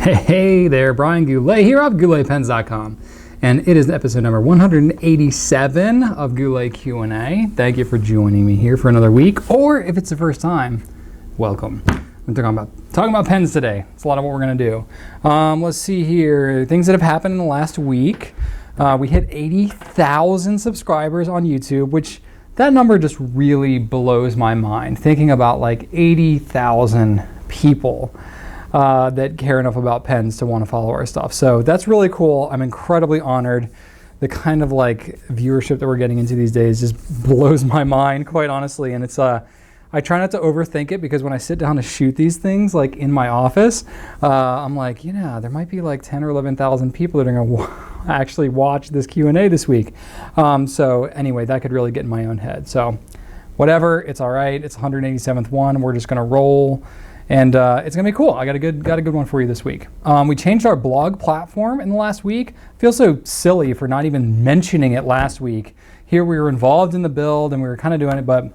Hey there, Brian Goulet here of GouletPens.com, and it is episode number 187 of Goulet Q&A. Thank you for joining me here for another week, or if it's the first time, welcome. I'm talking about pens today. It's a lot of what we're going to do. Let's see here, things that have happened in the last week. We hit 80,000 subscribers on YouTube, which that number just really blows my mind. Thinking about like 80,000 people that care enough about pens to want to follow our stuff. So that's really cool. I'm incredibly honored. The kind of like viewership that we're getting into these days just blows my mind, quite honestly. And it's I try not to overthink it, because when I sit down to shoot these things like in my office, I'm like, there might be like 10 or 11,000 people that are going to actually watch this Q&A this week. So anyway, that could really get in my own head. So whatever, it's all right. It's 187th one. We're just going to roll. And it's gonna be cool. I got a good one for you this week. We changed our blog platform in the last week. Feel so silly for not even mentioning it last week. Here we were involved in the build and we were kind of doing it, but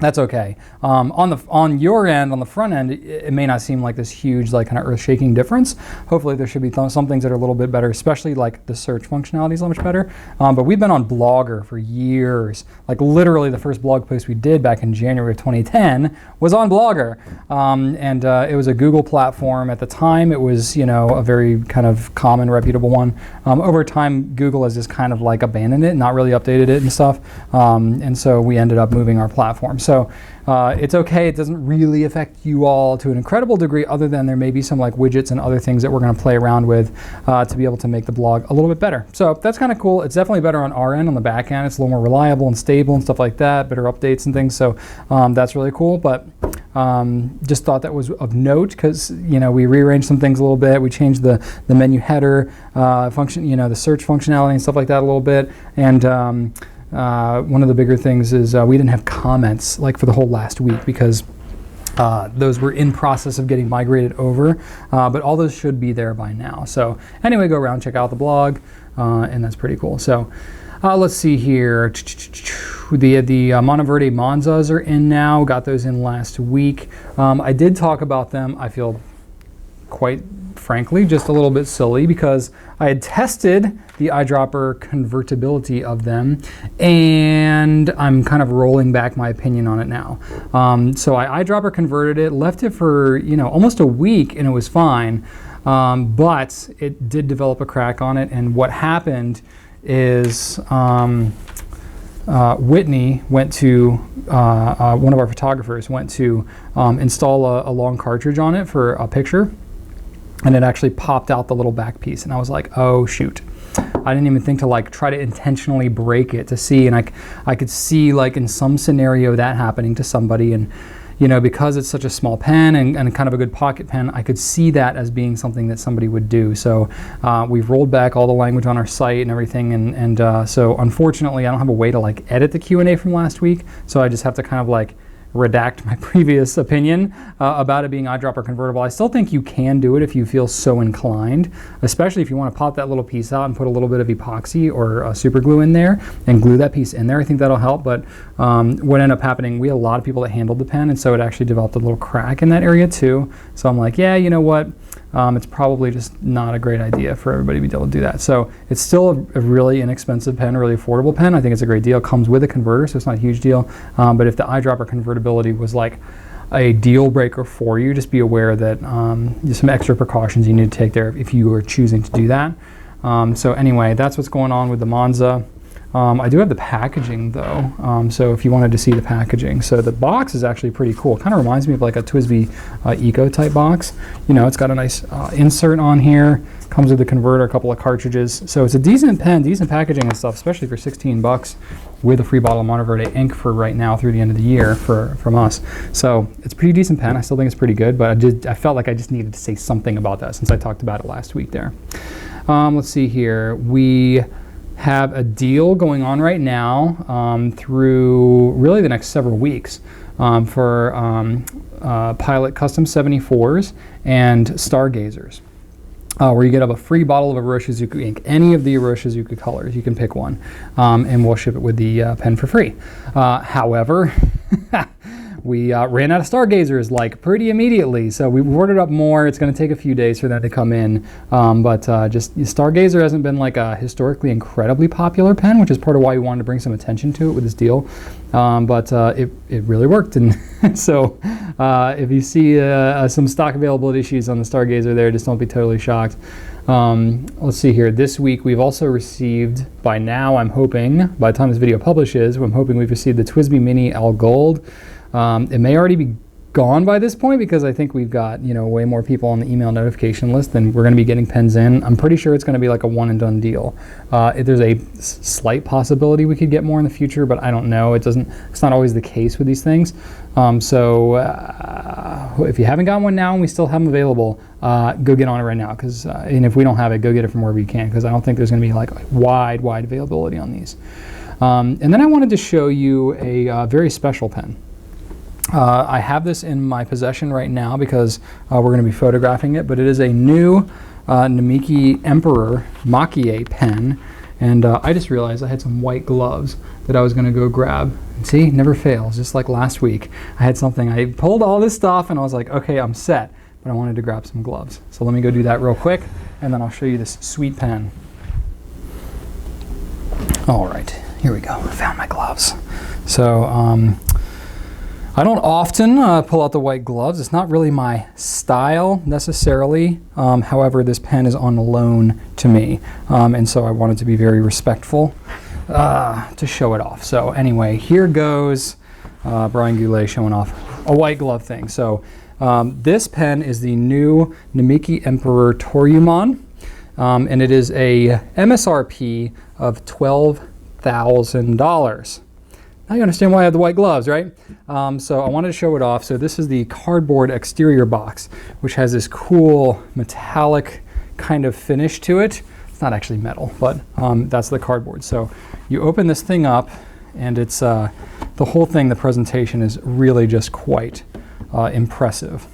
that's okay. On your end, on the front end, it may not seem like this huge, like kind of earth-shaking difference. Hopefully there should be some things that are a little bit better, especially like the search functionality is a little much better. But we've been on Blogger for years. Like literally the first blog post we did back in January of 2010 was on Blogger. It was a Google platform. At the time, it was, a very kind of common, reputable one. Over time, Google has just kind of like abandoned it, not really updated it and stuff. And so we ended up moving our platform. So it's okay. It doesn't really affect you all to an incredible degree, other than there may be some like widgets and other things that we're going to play around with to be able to make the blog a little bit better. So that's kind of cool. It's definitely better on our end, on the back end. It's a little more reliable and stable and stuff like that, better updates and things. So that's really cool. But just thought that was of note, because we rearranged some things a little bit. We changed the menu header function, the search functionality and stuff like that a little bit. And one of the bigger things is we didn't have comments like for the whole last week, because those were in process of getting migrated over, but all those should be there by now. So anyway, go around, check out the blog, and that's pretty cool. So let's see here. The Monteverde Monzas are in now. Got those in last week. I did talk about them. I feel quite frankly just a little bit silly, because I had tested the eyedropper convertibility of them, and I'm kind of rolling back my opinion on it now. So I eyedropper converted it, left it for almost a week, and it was fine, but it did develop a crack on it. And what happened is Whitney went to one of our photographers went to install a long cartridge on it for a picture, and it actually popped out the little back piece, and I was like, oh shoot. I didn't even think to like try to intentionally break it to see, and I could see like in some scenario that happening to somebody, and because it's such a small pen and kind of a good pocket pen, I could see that as being something that somebody would do. So we've rolled back all the language on our site and everything, and so unfortunately I don't have a way to like edit the Q&A from last week, so I just have to kind of like redact my previous opinion about it being eyedropper convertible. I still think you can do it if you feel so inclined, especially if you want to pop that little piece out and put a little bit of epoxy or super glue in there and glue that piece in there. I think that'll help. But what ended up happening, we had a lot of people that handled the pen, and so it actually developed a little crack in that area too. So I'm like, yeah, you know what? It's probably just not a great idea for everybody to be able to do that. So it's still a really inexpensive pen, a really affordable pen. I think it's a great deal. It comes with a converter, so it's not a huge deal. But if the eyedropper convertibility was like a deal breaker for you, just be aware that there's some extra precautions you need to take there if you are choosing to do that. So anyway, that's what's going on with the Monza. I do have the packaging though, so if you wanted to see the packaging. So the box is actually pretty cool. It kind of reminds me of like a TWSBI Eco type box. It's got a nice insert on here, comes with the converter, a couple of cartridges. So it's a decent pen, decent packaging and stuff, especially for 16 bucks with a free bottle of Monteverde ink for right now through the end of the year from us. So it's a pretty decent pen. I still think it's pretty good, but I felt like I just needed to say something about that since I talked about it last week there. Let's see here. We have a deal going on right now through really the next several weeks for Pilot Custom 74s and Stargazers. Where you get a free bottle of Iroshizuku ink, any of the Iroshizuku colors, you can pick one, and we'll ship it with the pen for free. However, we ran out of stargazers like pretty immediately, so we ordered up more. It's going to take a few days for that to come in, but just stargazer hasn't been like a historically incredibly popular pen, which is part of why we wanted to bring some attention to it with this deal. But it really worked, and so if you see some stock availability issues on the stargazer there, just don't be totally shocked. Let's see here. This week we've also received, by now I'm hoping, by the time this video publishes, I'm hoping we've received the TWSBI Mini L Gold. It may already be gone by this point because I think we've got, you know, way more people on the email notification list than we're going to be getting pens in. I'm pretty sure it's going to be like a one and done deal. There's a slight possibility we could get more in the future, but I don't know. It's not always the case with these things. So if you haven't got one now and we still have them available, go get on it right now. And if we don't have it, go get it from wherever you can, because I don't think there's going to be like wide availability on these. And then I wanted to show you a very special pen. I have this in my possession right now because we're going to be photographing it, but it is a new Namiki Emperor Maki pen, and I just realized I had some white gloves that I was going to go grab. And see, never fails, just like last week. I had something, I pulled all this stuff and I was like, okay, I'm set, but I wanted to grab some gloves. So let me go do that real quick, and then I'll show you this sweet pen. All right, here we go, I found my gloves. So, I don't often pull out the white gloves. It's not really my style necessarily. However, this pen is on loan to me, and so I wanted to be very respectful to show it off. So anyway, here goes Brian Goulet showing off a white glove thing. So this pen is the new Namiki Emperor Toryumon, and it is a MSRP of $12,000. Now you understand why I have the white gloves, right? So I wanted to show it off. So this is the cardboard exterior box, which has this cool metallic kind of finish to it. It's not actually metal, but that's the cardboard. So you open this thing up, and it's the whole thing, the presentation is really just quite impressive.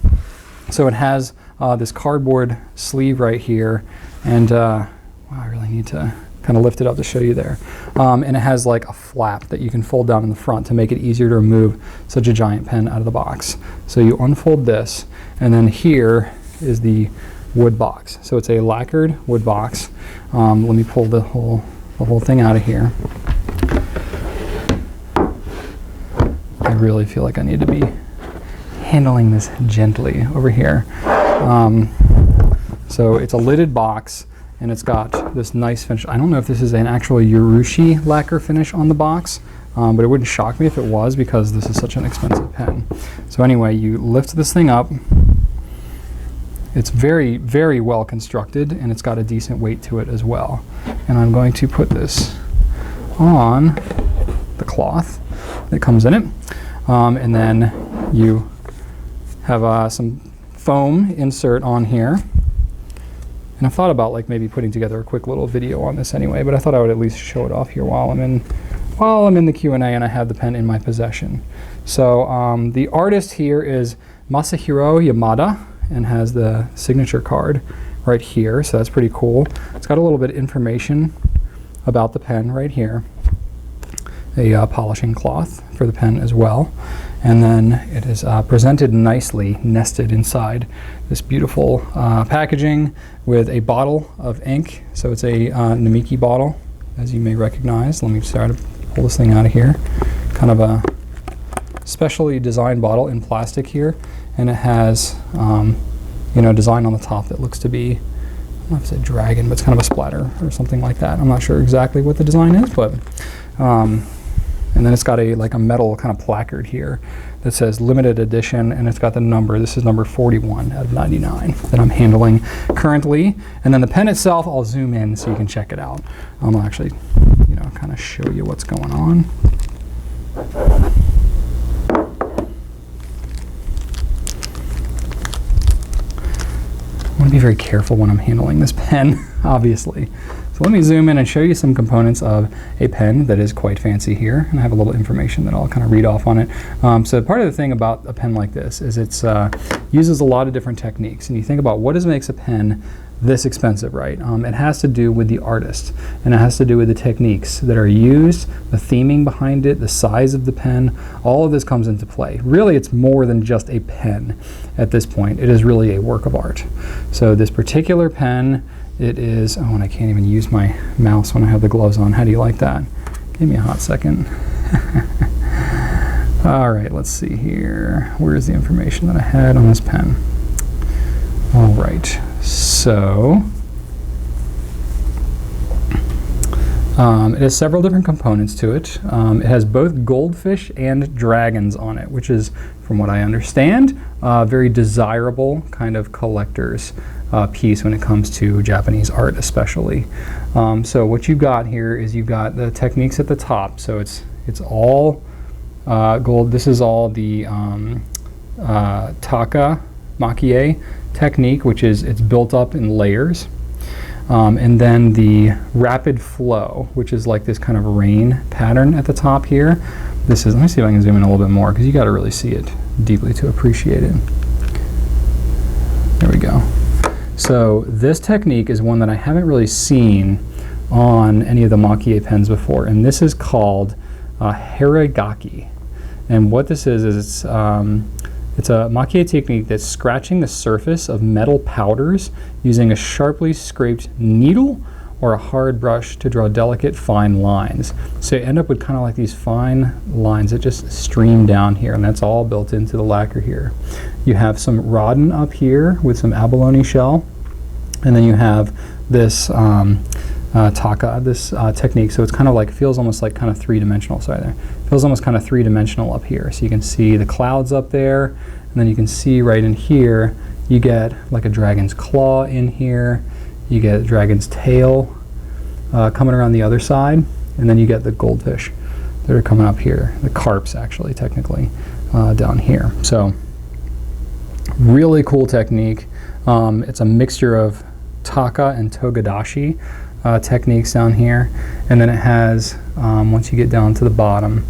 So it has this cardboard sleeve right here, and wow, I really need to kind of lift it up to show you there. And it has like a flap that you can fold down in the front to make it easier to remove such a giant pen out of the box. So you unfold this, and then here is the wood box. So it's a lacquered wood box. Let me pull the whole thing out of here. I really feel like I need to be handling this gently over here. So it's a lidded box, and it's got this nice finish. I don't know if this is an actual Urushi lacquer finish on the box, but it wouldn't shock me if it was, because this is such an expensive pen. So anyway, you lift this thing up. It's very, very well constructed, and it's got a decent weight to it as well. And I'm going to put this on the cloth that comes in it, and then you have some foam insert on here. And I've thought about like maybe putting together a quick little video on this anyway, but I thought I would at least show it off here while I'm in the Q&A and I have the pen in my possession. So the artist here is Masahiro Yamada, and has the signature card right here, so that's pretty cool. It's got a little bit of information about the pen right here. A polishing cloth for the pen as well. And then it is presented nicely, nested inside this beautiful packaging with a bottle of ink. So it's a Namiki bottle, as you may recognize. Let me start to pull this thing out of here. Kind of a specially designed bottle in plastic here, and it has you know, design on the top that looks to be, I don't know if it's a dragon, but it's kind of a splatter or something like that. I'm not sure exactly what the design is, but and then it's got like a metal kind of placard here that says limited edition, and it's got the number. This is number 41 out of 99 that I'm handling currently. And then the pen itself, I'll zoom in so you can check it out. I'll actually, you know, kind of show you what's going on. I want to be very careful when I'm handling this pen, obviously. So let me zoom in and show you some components of a pen that is quite fancy here, and I have a little information that I'll kind of read off on it. So part of the thing about a pen like this is it uses a lot of different techniques, and you think about what makes a pen this expensive, right? It has to do with the artist, and it has to do with the techniques that are used, the theming behind it, the size of the pen. All of this comes into play. Really, it's more than just a pen at this point. It is really a work of art. So this particular pen, it is, oh, and I can't even use my mouse when I have the gloves on. How do you like that? Give me a hot second. All right, let's see here. Where's the information that I had on this pen? All right, so it has several different components to it. It has both goldfish and dragons on it, which is, from what I understand, a very desirable kind of collector's piece when it comes to Japanese art especially. So what you've got here is you've got the techniques at the top. So it's all gold. This is all the taka makie technique, which is it's built up in layers. And then the rapid flow, which is like this kind of rain pattern at the top here. This is, let me see if I can zoom in a little bit more because you got to really see it deeply to appreciate it. There we go. So this technique is one that I haven't really seen on any of the makie pens before, and this is called harigaki. And what this is it's a makie technique that's scratching the surface of metal powders using a sharply scraped needle or a hard brush to draw delicate fine lines. So you end up with kind of like these fine lines that just stream down here, and that's all built into the lacquer here. You have some rodden up here with some abalone shell, and then you have this taka, this technique. So it's kind of like, feels almost like kind of three-dimensional. Sorry there. Feels almost kind of three-dimensional up here. So you can see the clouds up there, and then you can see right in here, you get like a dragon's claw in here. You get a dragon's tail coming around the other side, and then you get the goldfish that are coming up here. The carps, actually, technically, down here. So really cool technique. It's a mixture of taka and togadashi techniques down here, and then it has, once you get down to the bottom,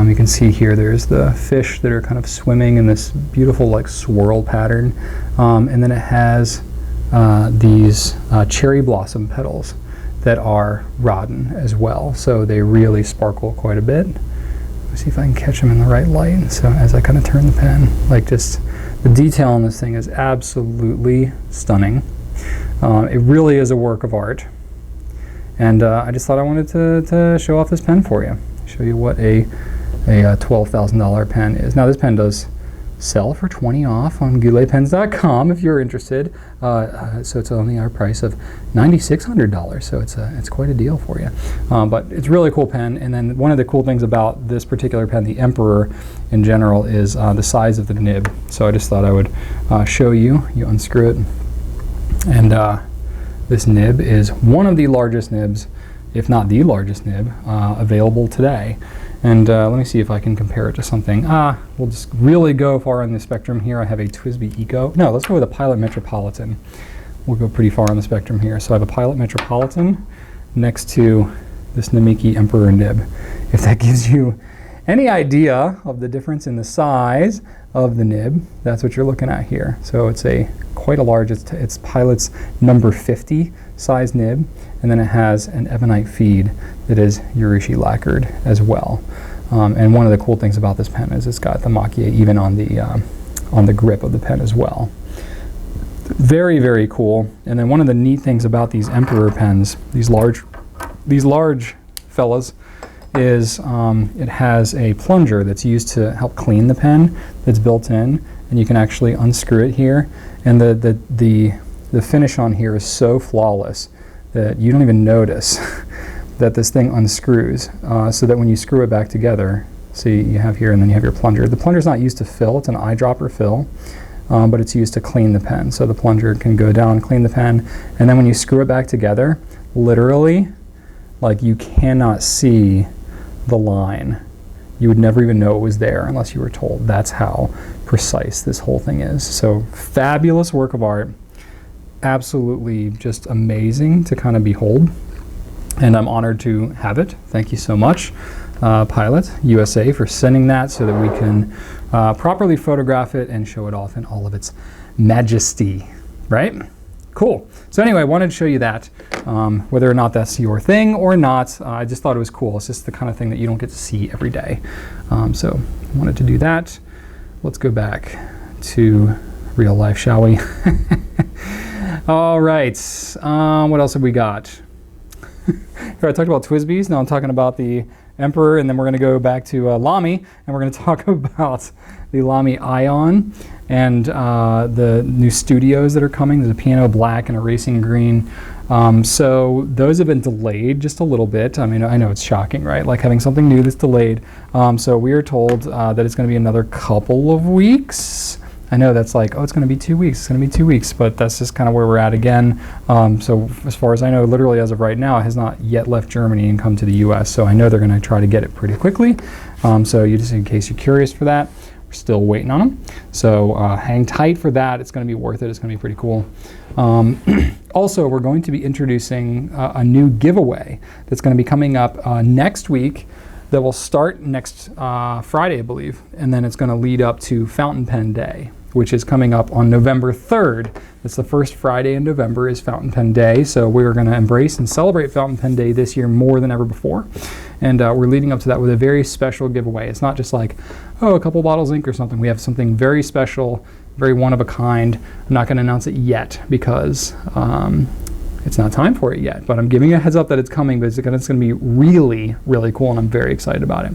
you can see here there's the fish that are kind of swimming in this beautiful like swirl pattern, and then it has these cherry blossom petals that are rodden as well, so they really sparkle quite a bit. Let's see if I can catch them in the right light. So as I kind of turn the pen, like just the detail on this thing is absolutely stunning. It really is a work of art, and I just thought I wanted to show off this pen for you, show you what a $12,000 pen is. Now this pen does sell for $20 off on GouletPens.com if you're interested. So it's only our price of $9,600. So it's quite a deal for you. But it's a really cool pen. And then one of the cool things about this particular pen, the Emperor in general, is the size of the nib. So I just thought I would show you. You unscrew it, and this nib is one of the largest nibs, if not the largest nib, available today. And let me see if I can compare it to something. We'll just really go far on the spectrum here. I have a TWSBI Eco. No, let's go with a Pilot Metropolitan. We'll go pretty far on the spectrum here. So I have a Pilot Metropolitan next to this Namiki Emperor nib. If that gives you any idea of the difference in the size of the nib, that's what you're looking at here. So it's quite a large, it's Pilot's number 50 size nib, and then it has an ebonite feed that is Urushi lacquered as well. And one of the cool things about this pen is it's got the makie even on the grip of the pen as well. Very, very cool. And then one of the neat things about these Emperor pens, these large fellas, is it has a plunger that's used to help clean the pen that's built in, and you can actually unscrew it here, and the finish on here is so flawless that you don't even notice that this thing unscrews, so that when you screw it back together, see, you have here and then you have your plunger. The plunger's not used to fill, it's an eyedropper fill, but it's used to clean the pen. So the plunger can go down, clean the pen, and then when you screw it back together, literally, like, you cannot see the line. You would never even know it was there unless you were told. That's how precise this whole thing is. So fabulous work of art. Absolutely just amazing to kind of behold. And I'm honored to have it. Thank you so much, Pilot USA, for sending that so that we can properly photograph it and show it off in all of its majesty, right? cool. So anyway, I wanted to show you that, whether or not that's your thing or not. I just thought it was cool. It's just the kind of thing that you don't get to see every day. So I wanted to do that. Let's go back to real life, shall we? All right. What else have we got? Here I talked about Twisbees. Now I'm talking about the Emperor, and then we're going to go back to Lamy, and we're going to talk about the Lamy Ion and the new studios that are coming. There's a piano black and a racing green. So those have been delayed just a little bit. I mean, I know it's shocking, right? Like having something new that's delayed. So we are told that it's going to be another couple of weeks. I know that's like, oh, it's going to be 2 weeks. It's going to be 2 weeks, but that's just kind of where we're at again. So as far as I know, literally as of right now, it has not yet left Germany and come to the U.S. So I know they're going to try to get it pretty quickly. So you just in case you're curious for that, we're still waiting on them. So hang tight for that. It's going to be worth it. It's going to be pretty cool. Also, we're going to be introducing a new giveaway that's going to be coming up next week. That will start next Friday, I believe, and then it's going to lead up to Fountain Pen Day, which is coming up on November 3rd. It's the first Friday in November is Fountain Pen Day, so we're going to embrace and celebrate Fountain Pen Day this year more than ever before. And we're leading up to that with a very special giveaway. It's not just like, oh, a couple bottles of ink or something. We have something very special, very one of a kind. I'm not going to announce it yet because it's not time for it yet, but I'm giving you a heads up that it's coming, but it's going to be really, really cool, and I'm very excited about it.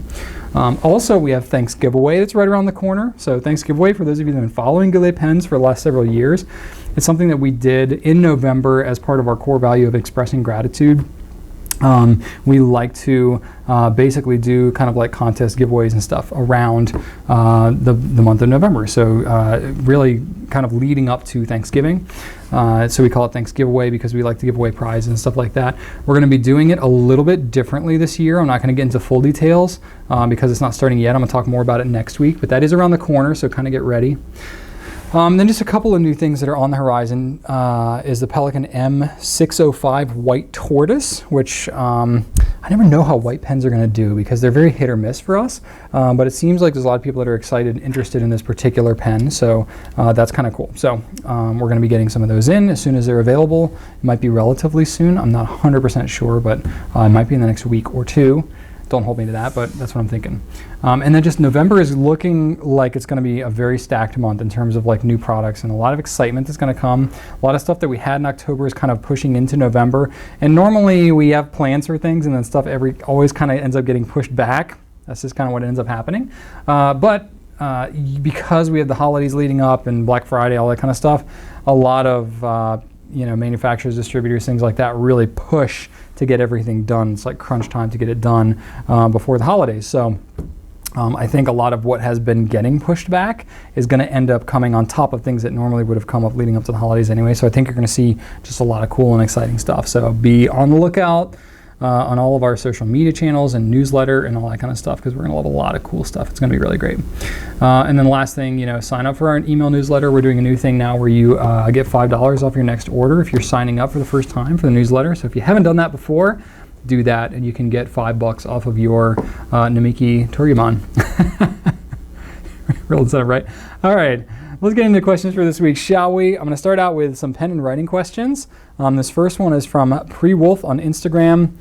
Also, we have Thanks Giveaway that's right around the corner. So Thanks Giveaway, for those of you that have been following GouletPens for the last several years, it's something that we did in November as part of our core value of expressing gratitude. We like to basically do kind of like contest giveaways and stuff around the month of November. So really kind of leading up to Thanksgiving. So we call it Thanks Giveaway because we like to give away prizes and stuff like that. We're going to be doing it a little bit differently this year. I'm not going to get into full details because it's not starting yet. I'm going to talk more about it next week, but that is around the corner, so kind of get ready. Then just a couple of new things that are on the horizon is the Pelikan M605 White Tortoise, which I never know how white pens are going to do because they're very hit or miss for us, but it seems like there's a lot of people that are excited and interested in this particular pen, so that's kind of cool. So we're going to be getting some of those in as soon as they're available. It might be relatively soon. I'm not 100% sure, but it might be in the next week or two. Don't hold me to that, but that's what I'm thinking. And then just November is looking like it's going to be a very stacked month in terms of like new products and a lot of excitement is going to come. A lot of stuff that we had in October is kind of pushing into November. And normally we have plans for things and then stuff always kind of ends up getting pushed back. That's just kind of what ends up happening. But because we have the holidays leading up and Black Friday, all that kind of stuff, a lot of manufacturers, distributors, things like that really push to get everything done. It's like crunch time to get it done before the holidays. So I think a lot of what has been getting pushed back is going to end up coming on top of things that normally would have come up leading up to the holidays anyway. So I think you're going to see just a lot of cool and exciting stuff. So be on the lookout on all of our social media channels and newsletter and all that kind of stuff because we're going to have a lot of cool stuff. It's going to be really great. And then last thing, sign up for our email newsletter. We're doing a new thing now where you get $5 off your next order if you're signing up for the first time for the newsletter. So if you haven't done that before, do that and you can get $5 off of your Namiki Toryumon. Real incentive, right? All right. Let's get into questions for this week, shall we? I'm going to start out with some pen and writing questions. This first one is from Priwolfe on Instagram.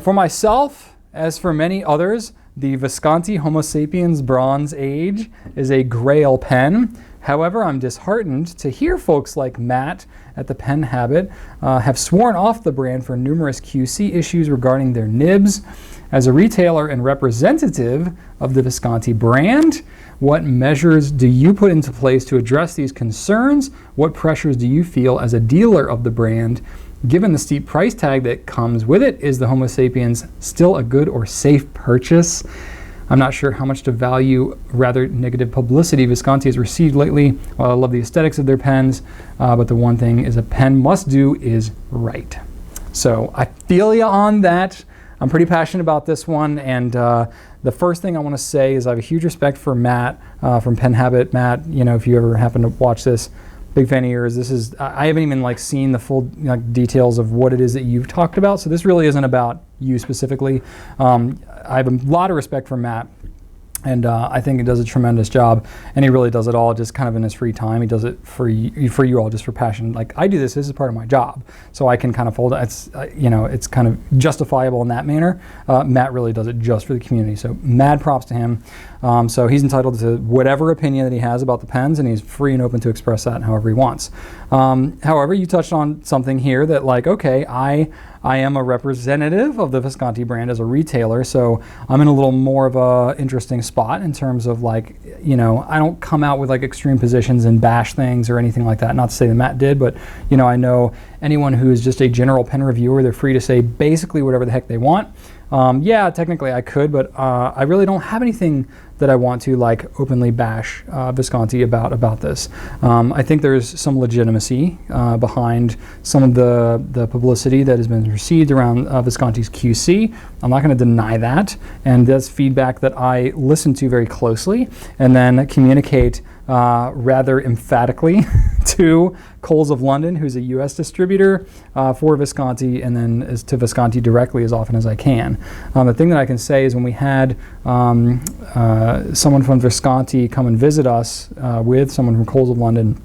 For myself, as for many others, the Visconti Homo Sapiens Bronze Age is a grail pen. However, I'm disheartened to hear folks like Matt at the Pen Habit have sworn off the brand for numerous QC issues regarding their nibs. As a retailer and representative of the Visconti brand, what measures do you put into place to address these concerns? What pressures do you feel as a dealer of the brand? Given the steep price tag that comes with it, is the Homo Sapiens still a good or safe purchase? I'm not sure how much to value rather negative publicity Visconti has received lately. While I love the aesthetics of their pens, but the one thing is a pen must do is write. So I feel you on that. I'm pretty passionate about this one, and the first thing I want to say is I have a huge respect for Matt from Pen Habit. Matt, if you ever happen to watch this, big fan of yours. I haven't even seen the full details of what it is that you've talked about, so this really isn't about you specifically. I have a lot of respect for Matt. And I think he does a tremendous job, and he really does it all just kind of in his free time. He does it for you all, just for passion. Like, I do this is part of my job, so I can kind of fold it. It's it's kind of justifiable in that manner. Matt really does it just for the community, so mad props to him. So he's entitled to whatever opinion that he has about the pens, and he's free and open to express that however he wants. However, you touched on something here that, like, okay, I am a representative of the Visconti brand as a retailer, so I'm in a little more of a interesting spot in terms of, like, I don't come out with like extreme positions and bash things or anything like that. Not to say that Matt did, but I know anyone who is just a general pen reviewer, they're free to say basically whatever the heck they want. Yeah, technically I could, but I really don't have anything that I want to like openly bash Visconti about this. I think there's some legitimacy behind some of the publicity that has been received around Visconti's QC. I'm not going to deny that, and that's feedback that I listen to very closely and then communicate rather emphatically to Coles of London, who's a U.S. distributor for Visconti, and then to Visconti directly as often as I can. The thing that I can say is when we had someone from Visconti come and visit us with someone from Coles of London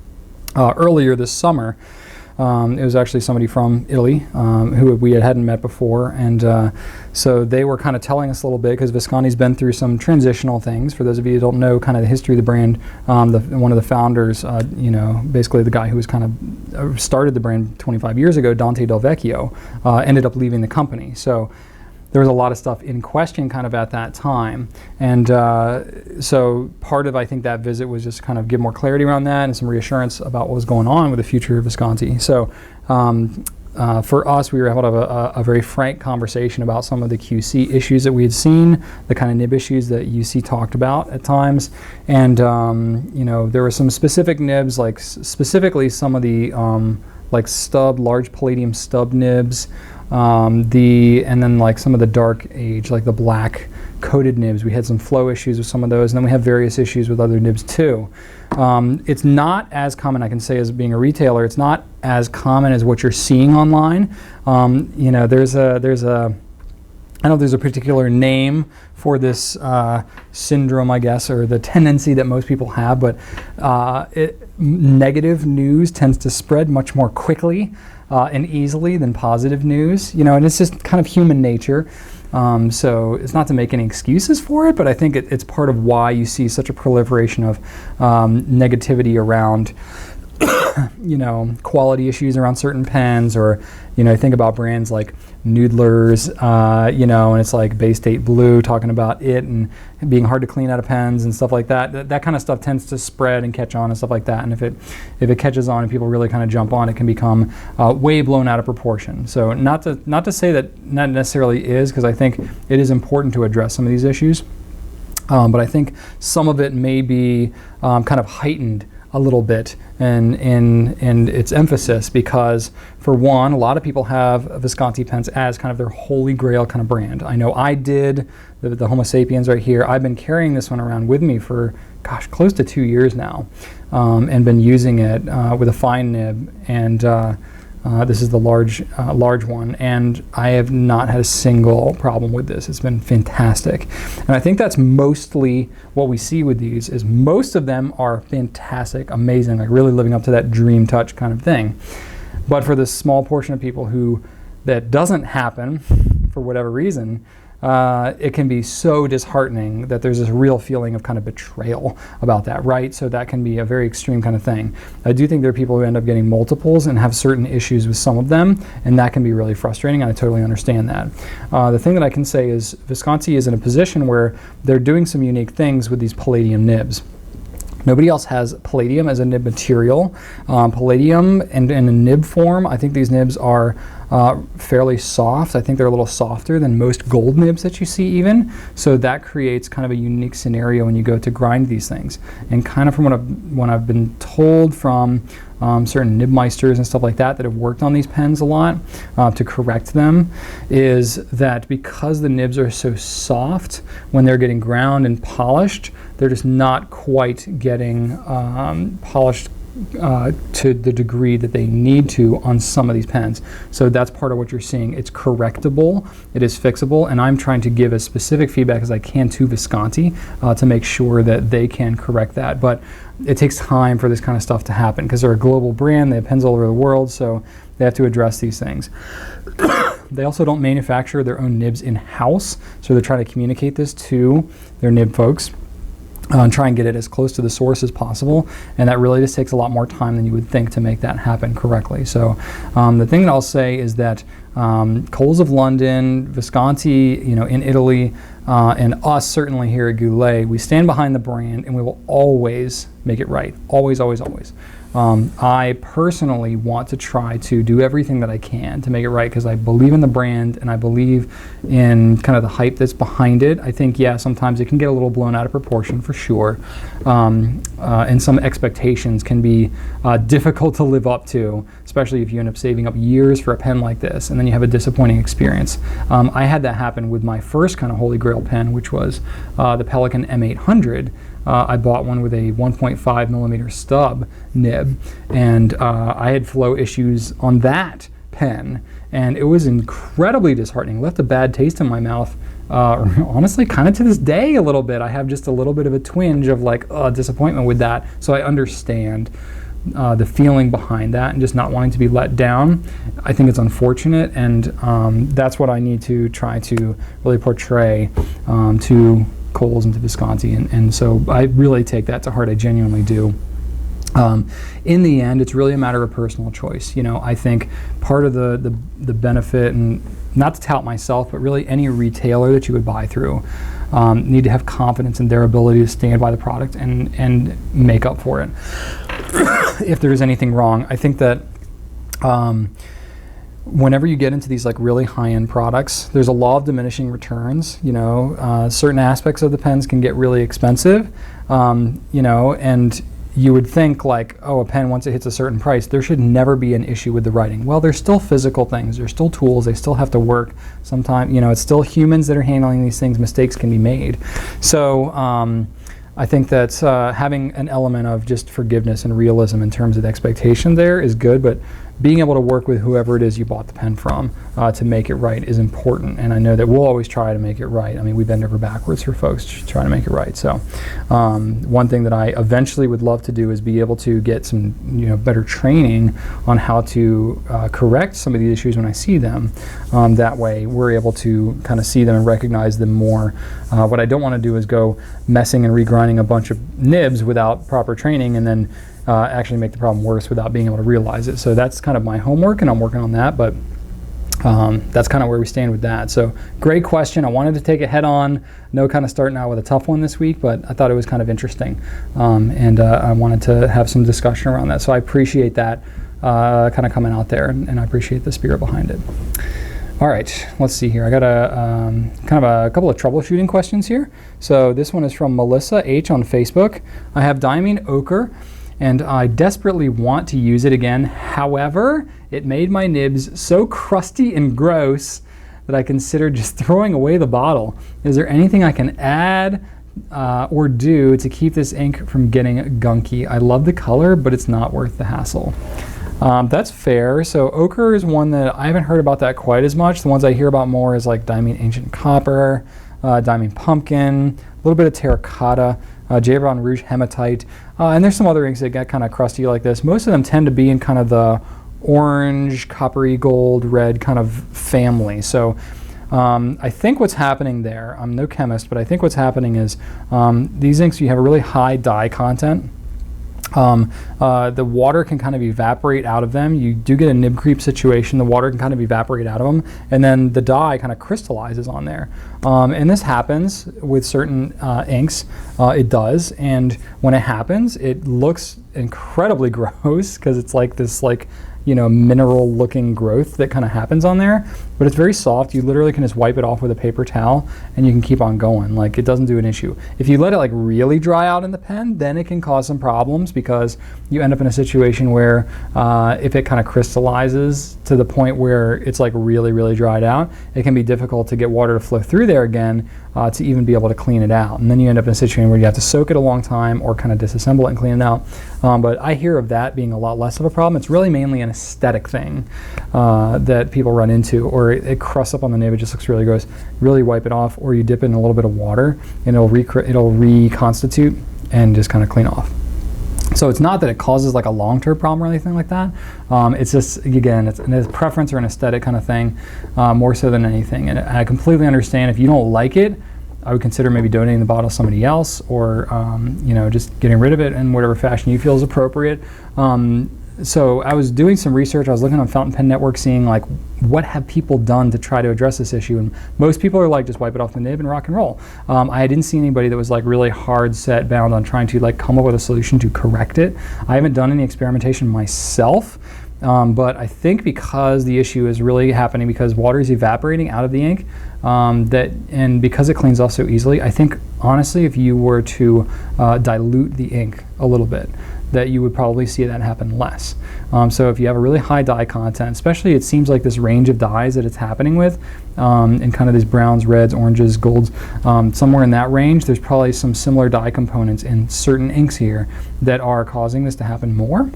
earlier this summer, it was actually somebody from Italy who we hadn't met before, and so they were kind of telling us a little bit, because Visconti's been through some transitional things. For those of you who don't know kind of the history of the brand, one of the founders, basically the guy who was kind of started the brand 25 years ago, Dante Del Vecchio, ended up leaving the company. So there was a lot of stuff in question kind of at that time. And so part of, I think, that visit was just kind of give more clarity around that and some reassurance about what was going on with the future of Visconti. So for us, we were able to have a very frank conversation about some of the QC issues that we had seen, the kind of nib issues that UC talked about at times. And, there were some specific nibs, like specifically some of the like large palladium stub nibs, and then like some of the dark age, like the black coated nibs. We had some flow issues with some of those, and then we have various issues with other nibs too. It's not as common, I can say, as being a retailer, it's not as common as what you're seeing online. There's I don't know if there's a particular name for this syndrome, I guess, or the tendency that most people have, but negative news tends to spread much more quickly and easily than positive news, and it's just kind of human nature. So it's not to make any excuses for it, but I think it's part of why you see such a proliferation of negativity around quality issues around certain pens, or think about brands like Noodlers, and it's like Bay State Blue, talking about it and being hard to clean out of pens and stuff like that. That kind of stuff tends to spread and catch on and stuff like that. And if it catches on and people really kind of jump on, it can become way blown out of proportion. So not to say that not necessarily is, because I think it is important to address some of these issues, but I think some of it may be kind of heightened a little bit in its emphasis, because for one, a lot of people have Visconti pens as kind of their holy grail kind of brand. I know I did. The Homo Sapiens right here, I've been carrying this one around with me for close to 2 years now, and been using it with a fine nib, and this is the large one, and I have not had a single problem with this. It's been fantastic, and I think that's mostly what we see with these, is most of them are fantastic, amazing, like really living up to that dream touch kind of thing. But for this small portion of people who that doesn't happen for whatever reason, it can be so disheartening that there's this real feeling of kind of betrayal about that, right? So that can be a very extreme kind of thing. I do think there are people who end up getting multiples and have certain issues with some of them, and that can be really frustrating, and I totally understand that. The thing that I can say is Visconti is in a position where they're doing some unique things with these palladium nibs. Nobody else has palladium as a nib material. Palladium in a nib form, I think these nibs are fairly soft. I think they're a little softer than most gold nibs that you see even. So that creates kind of a unique scenario when you go to grind these things. And kind of from what I've been told from certain nibmeisters and stuff like that have worked on these pens a lot to correct them, is that because the nibs are so soft, when they're getting ground and polished, they're just not quite getting polished to the degree that they need to on some of these pens. So that's part of what you're seeing. It's correctable, it is fixable, and I'm trying to give as specific feedback as I can to Visconti to make sure that they can correct that. But it takes time for this kind of stuff to happen because they're a global brand, they have pens all over the world, so they have to address these things. They also don't manufacture their own nibs in-house, so they're trying to communicate this to their nib folks. And try and get it as close to the source as possible, and that really just takes a lot more time than you would think to make that happen correctly. So the thing that I'll say is that Coles of London, Visconti, in Italy, and us certainly here at Goulet, we stand behind the brand and we will always make it right. Always, always, always. I personally want to try to do everything that I can to make it right because I believe in the brand and I believe in kind of the hype that's behind it. I think, yeah, sometimes it can get a little blown out of proportion for sure. And some expectations can be difficult to live up to, especially if you end up saving up years for a pen like this and then you have a disappointing experience. I had that happen with my first kind of holy grail pen, which was the Pelikan M800. I bought one with a 1.5 millimeter stub nib, and I had flow issues on that pen, and it was incredibly disheartening. Left a bad taste in my mouth, honestly, kind of to this day a little bit. I have just a little bit of a twinge of like disappointment with that, so I understand the feeling behind that and just not wanting to be let down. I think it's unfortunate, and that's what I need to try to really portray to Coles and to Visconti, and so I really take that to heart. I genuinely do. In the end, it's really a matter of personal choice. I think part of the benefit, and not to tout myself, but really any retailer that you would buy through need to have confidence in their ability to stand by the product and make up for it if there's anything wrong. I think that whenever you get into these like really high-end products, there's a law of diminishing returns. Certain aspects of the pens can get really expensive, and you would think like, oh, a pen, once it hits a certain price, there should never be an issue with the writing. Well, there's still physical things, there's still tools, they still have to work. Sometimes, it's still humans that are handling these things, mistakes can be made. So I think that having an element of just forgiveness and realism in terms of the expectation there is good, but being able to work with whoever it is you bought the pen from to make it right is important, and I know that we'll always try to make it right. I mean, we bend over backwards for folks trying to make it right. So one thing that I eventually would love to do is be able to get some better training on how to correct some of these issues when I see them. That way we're able to kind of see them and recognize them more. What I don't want to do is go messing and regrinding a bunch of nibs without proper training and then actually make the problem worse without being able to realize it. So that's kind of my homework, and I'm working on that, but that's kind of where we stand with that. So great question. I wanted to take it head on. No, kind of starting out with a tough one this week, but I thought it was kind of interesting, and I wanted to have some discussion around that. So I appreciate that kind of coming out there, and I appreciate the spirit behind it. All right, let's see here. I got a kind of a couple of troubleshooting questions here. So this one is from Melissa H on Facebook. I have Diamine Ochre, and I desperately want to use it again. However, it made my nibs so crusty and gross that I considered just throwing away the bottle. Is there anything I can add or do to keep this ink from getting gunky? I love the color, but it's not worth the hassle. That's fair. So ochre is one that I haven't heard about that quite as much. The ones I hear about more is like Diamine Ancient Copper, Diamine Pumpkin, a little bit of terracotta, Jabron Rouge Hematite, and there's some other inks that get kind of crusty like this. Most of them tend to be in kind of the orange, coppery, gold, red kind of family. So I think what's happening there, I'm no chemist, but I think what's happening is these inks, you have a really high dye content. The water can kind of evaporate out of them. You do get a nib creep situation. The water can kind of evaporate out of them, and then the dye kind of crystallizes on there. And this happens with certain inks. It does, and when it happens, it looks incredibly gross because it's like this mineral looking growth that kind of happens on there, but it's very soft. You literally can just wipe it off with a paper towel and you can keep on going. Like, it doesn't do an issue. If you let it like really dry out in the pen, then it can cause some problems because you end up in a situation where if it kind of crystallizes to the point where it's like really, really dried out, it can be difficult to get water to flow through there again to even be able to clean it out. And then you end up in a situation where you have to soak it a long time or kind of disassemble it and clean it out. But I hear of that being a lot less of a problem. It's really mainly an aesthetic thing that people run into, or it crusts up on the nib, it just looks really gross. Really wipe it off, or you dip it in a little bit of water and it'll reconstitute and just kind of clean off. So it's not that it causes like a long-term problem or anything like that. It's just, again, it's a preference or an aesthetic kind of thing, more so than anything. And I completely understand if you don't like it, I would consider maybe donating the bottle to somebody else, or just getting rid of it in whatever fashion you feel is appropriate. So I was doing some research. I was looking on Fountain Pen Network, seeing like what have people done to try to address this issue, and most people are like, just wipe it off the nib and rock and roll. I didn't see anybody that was like really hard set bound on trying to like come up with a solution to correct it. I haven't done any experimentation myself, but I think because the issue is really happening because water is evaporating out of the ink, and because it cleans off so easily, I think honestly if you were to dilute the ink a little bit, that you would probably see that happen less. So if you have a really high dye content, especially it seems like this range of dyes that it's happening with, in kind of these browns, reds, oranges, golds, somewhere in that range, there's probably some similar dye components in certain inks here that are causing this to happen more.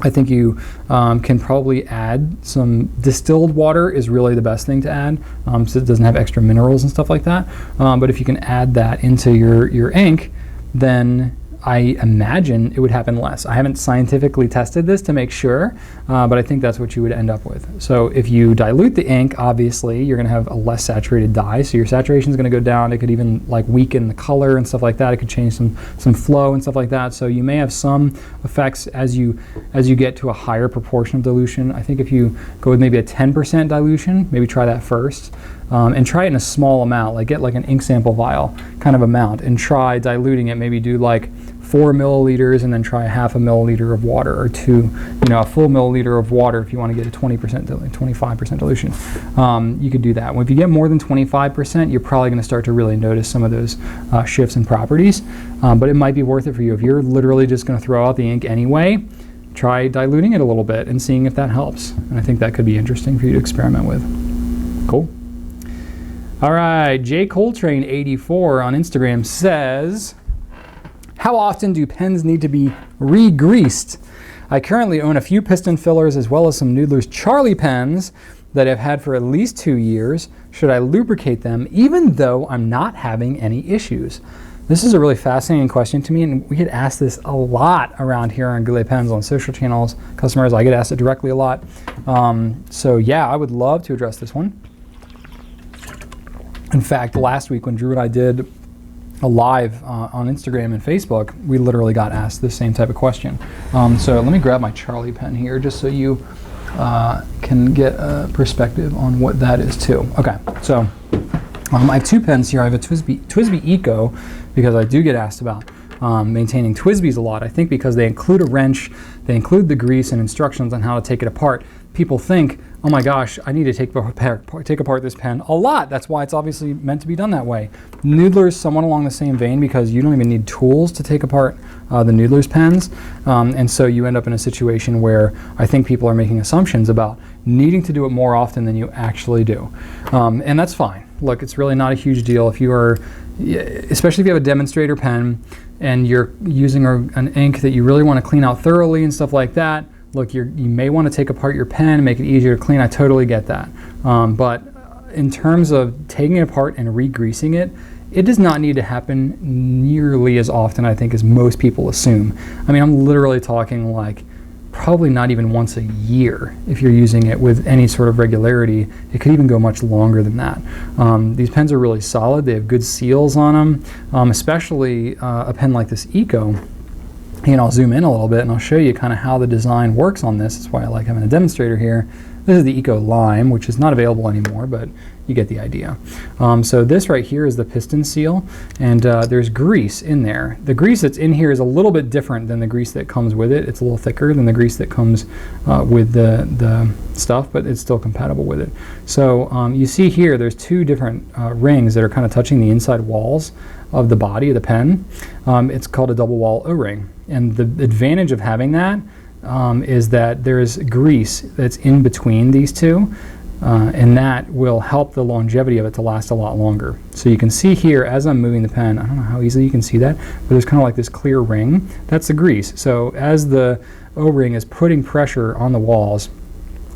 I think you can probably add some distilled water is really the best thing to add, so it doesn't have extra minerals and stuff like that. But if you can add that into your ink, then I imagine it would happen less. I haven't scientifically tested this to make sure, but I think that's what you would end up with. So if you dilute the ink, obviously you're going to have a less saturated dye, so your saturation is going to go down. It could even like weaken the color and stuff like that. It could change some flow and stuff like that. So you may have some effects as you get to a higher proportion of dilution. I think if you go with maybe a 10% dilution, maybe try that first. And try it in a small amount, like get like an ink sample vial kind of amount and try diluting it. Maybe do like 4 milliliters and then try a half a milliliter of water, or a full milliliter of water if you want to get a 25% dilution. You could do that. If you get more than 25%, you're probably going to start to really notice some of those shifts in properties, but it might be worth it for you. If you're literally just going to throw out the ink anyway, try diluting it a little bit and seeing if that helps. And I think that could be interesting for you to experiment with. Cool. All right, J Coltrane 84 on Instagram says, how often do pens need to be re-greased? I currently own a few piston fillers as well as some Noodler's Charlie pens that I've had for at least 2 years. Should I lubricate them even though I'm not having any issues? This is a really fascinating question to me, and we get asked this a lot around here on GouletPens on social channels. Customers, I get asked it directly a lot. So yeah, I would love to address this one. In fact, last week when Drew and I did a live on Instagram and Facebook, we literally got asked the same type of question. So let me grab my Charlie pen here just so you can get a perspective on what that is too. Okay, so I have 2 pens here. I have a TWSBI Eco because I do get asked about maintaining TWSBIs a lot. I think because they include a wrench, they include the grease and instructions on how to take it apart. People think, oh my gosh, I need to take apart this pen a lot. That's why it's obviously meant to be done that way. Noodler's somewhat along the same vein because you don't even need tools to take apart the Noodler's pens. And so you end up in a situation where I think people are making assumptions about needing to do it more often than you actually do. And that's fine. Look, it's really not a huge deal if you are, especially if you have a demonstrator pen and you're using an ink that you really want to clean out thoroughly and stuff like that. Look, you may want to take apart your pen and make it easier to clean. I totally get that. But in terms of taking it apart and re-greasing it, it does not need to happen nearly as often, I think, as most people assume. I mean, I'm literally talking like probably not even once a year if you're using it with any sort of regularity. It could even go much longer than that. These pens are really solid. They have good seals on them, especially a pen like this Eco. And I'll zoom in a little bit and I'll show you kind of how the design works on this. That's why I like having a demonstrator here. This is the Eco Lime, which is not available anymore, but you get the idea. So this right here is the piston seal, and there's grease in there. The grease that's in here is a little bit different than the grease that comes with it. It's a little thicker than the grease that comes with the stuff, but it's still compatible with it. So you see here there's 2 different rings that are kind of touching the inside walls of the body of the pen. It's called a double wall O-ring, and the advantage of having that is that there's grease that's in between these 2, and that will help the longevity of it to last a lot longer. So you can see here as I'm moving the pen, I don't know how easily you can see that, but there's kind of like this clear ring. That's the grease. So as the O-ring is putting pressure on the walls,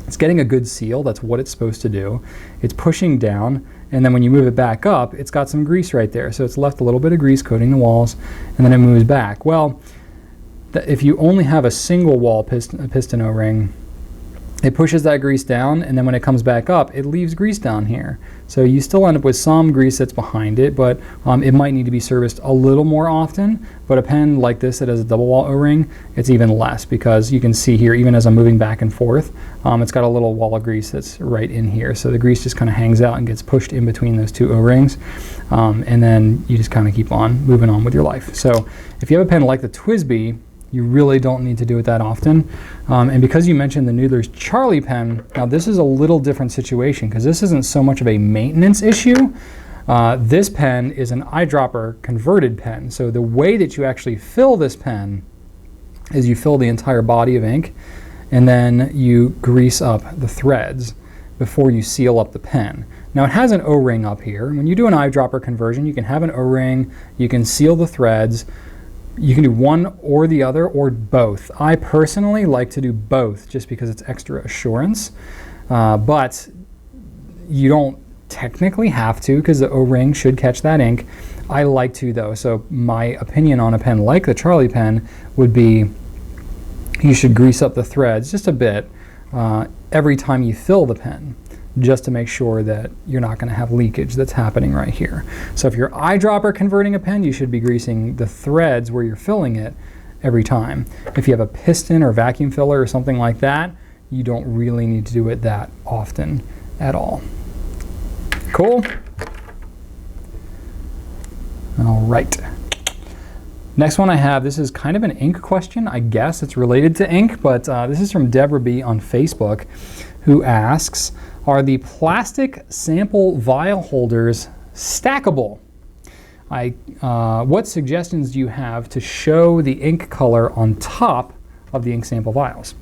it's getting a good seal. That's what it's supposed to do. It's pushing down, and then when you move it back up, it's got some grease right there. So it's left a little bit of grease coating the walls, and then it moves back. Well, if you only have a single wall piston O-ring, it pushes that grease down, and then when it comes back up, it leaves grease down here. So you still end up with some grease that's behind it, but it might need to be serviced a little more often. But a pen like this that has a double wall O-ring, it's even less, because you can see here, even as I'm moving back and forth, it's got a little wall of grease that's right in here. So the grease just kind of hangs out and gets pushed in between those two O-rings, and then you just kind of keep on moving on with your life. So if you have a pen like the TWSBI, you really don't need to do it that often. And because you mentioned the Noodler's Charlie pen, now this is a little different situation because this isn't so much of a maintenance issue. This pen is an eyedropper converted pen. So the way that you actually fill this pen is you fill the entire body of ink, and then you grease up the threads before you seal up the pen. Now it has an O-ring up here. When you do an eyedropper conversion, you can have an O-ring, you can seal the threads. You can do one or the other or both. I personally like to do both just because it's extra assurance, but you don't technically have to because the O-ring should catch that ink. I like to though, so my opinion on a pen like the Charlie pen would be you should grease up the threads just a bit every time you fill the pen, just to make sure that you're not going to have leakage that's happening right here. So if you're eyedropper converting a pen, you should be greasing the threads where you're filling it every time. If you have a piston or vacuum filler or something like that, you don't really need to do it that often at all. Cool? All right. Next one I have, this is kind of an ink question. I guess it's related to ink, but this is from Debra B on Facebook, who asks, are the plastic sample vial holders stackable? What suggestions do you have to show the ink color on top of the ink sample vials?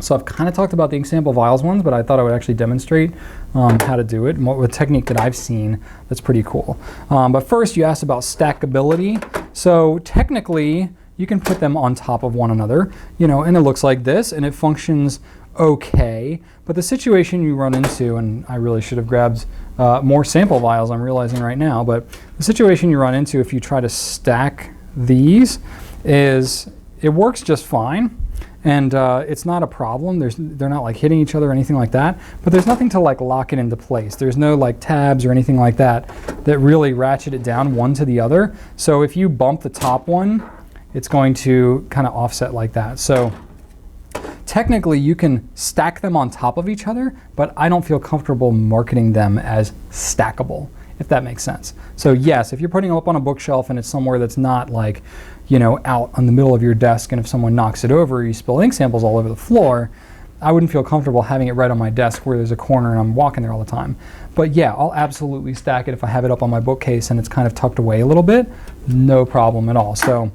So I've kind of talked about the ink sample vials ones, but I thought I would actually demonstrate how to do it, with a technique that I've seen that's pretty cool. But first you asked about stackability. So technically you can put them on top of one another, and it looks like this, and it functions okay, but the situation you run into, and I really should have grabbed more sample vials, I'm realizing right now, but the situation you run into if you try to stack these is it works just fine, and it's not a problem. They're not like hitting each other or anything like that, but there's nothing to like lock it into place. There's no like tabs or anything like that that really ratchet it down one to the other. So if you bump the top one, it's going to kind of offset like that. So technically you can stack them on top of each other, but I don't feel comfortable marketing them as stackable, if that makes sense. So yes, if you're putting them up on a bookshelf and it's somewhere that's not like, out on the middle of your desk, and if someone knocks it over, you spill ink samples all over the floor, I wouldn't feel comfortable having it right on my desk where there's a corner and I'm walking there all the time. But yeah, I'll absolutely stack it if I have it up on my bookcase and it's kind of tucked away a little bit, no problem at all. So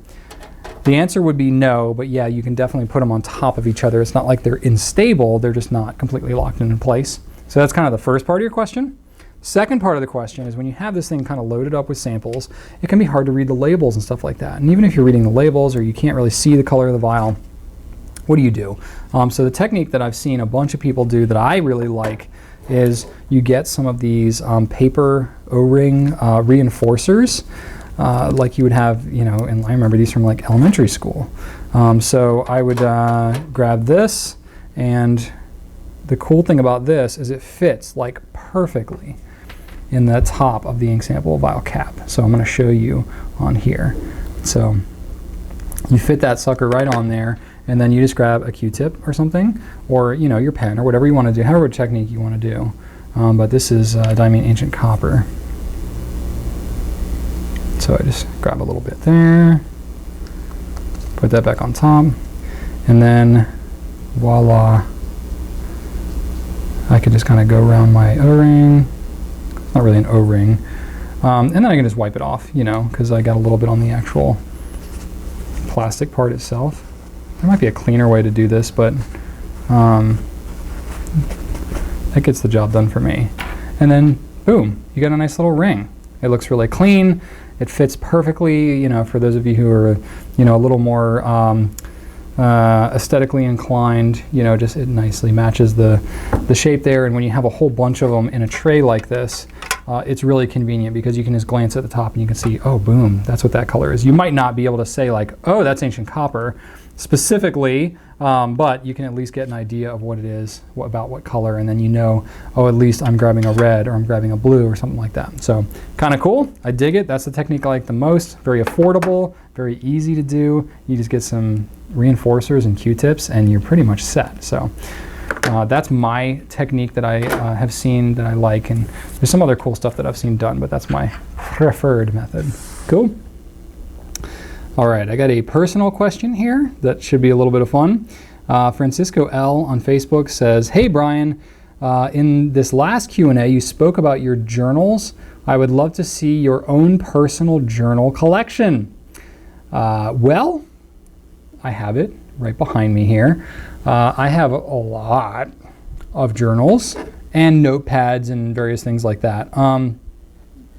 the answer would be no, but yeah, you can definitely put them on top of each other. It's not like they're unstable, they're just not completely locked in place. So that's kind of the first part of your question. Second part of the question is when you have this thing kind of loaded up with samples, it can be hard to read the labels and stuff like that. And even if you're reading the labels or you can't really see the color of the vial, what do you do? So the technique that I've seen a bunch of people do that I really like is you get some of these paper O-ring reinforcers. Like you would have, and I remember these from like elementary school. So I would grab this, and the cool thing about this is it fits like perfectly in the top of the ink sample vial cap. So I'm going to show you on here. So you fit that sucker right on there, and then you just grab a Q-tip or something, or your pen or whatever you want to do, however technique you want to do. But this is Diamine Ancient Copper. So I just grab a little bit there, put that back on top, and then voila, I could just kind of go around my O-ring. It's not really an O-ring. And then I can just wipe it off, because I got a little bit on the actual plastic part itself. There might be a cleaner way to do this, but That gets the job done for me. And then, boom, you get a nice little ring. It looks really clean. It fits perfectly, for those of you who are, a little more aesthetically inclined, just it nicely matches the shape there. And when you have a whole bunch of them in a tray like this, it's really convenient because you can just glance at the top and you can see, oh, boom, that's what that color is. You might not be able to say like, oh, that's ancient copper specifically, but you can at least get an idea of what it is, about what color, and then oh, at least I'm grabbing a red or I'm grabbing a blue or something like that. So kind of cool. I dig it. That's the technique I like the most. Very affordable, very easy to do. You just get some reinforcers and Q-tips and you're pretty much set. So that's my technique that I have seen that I like, and there's some other cool stuff that I've seen done, but that's my preferred method. Cool. All right, I got a personal question here that should be a little bit of fun. Francisco L on Facebook says, hey Brian, in this last Q&A you spoke about your journals. I would love to see your own personal journal collection. Well, I have it right behind me here. I have a lot of journals and notepads and various things like that.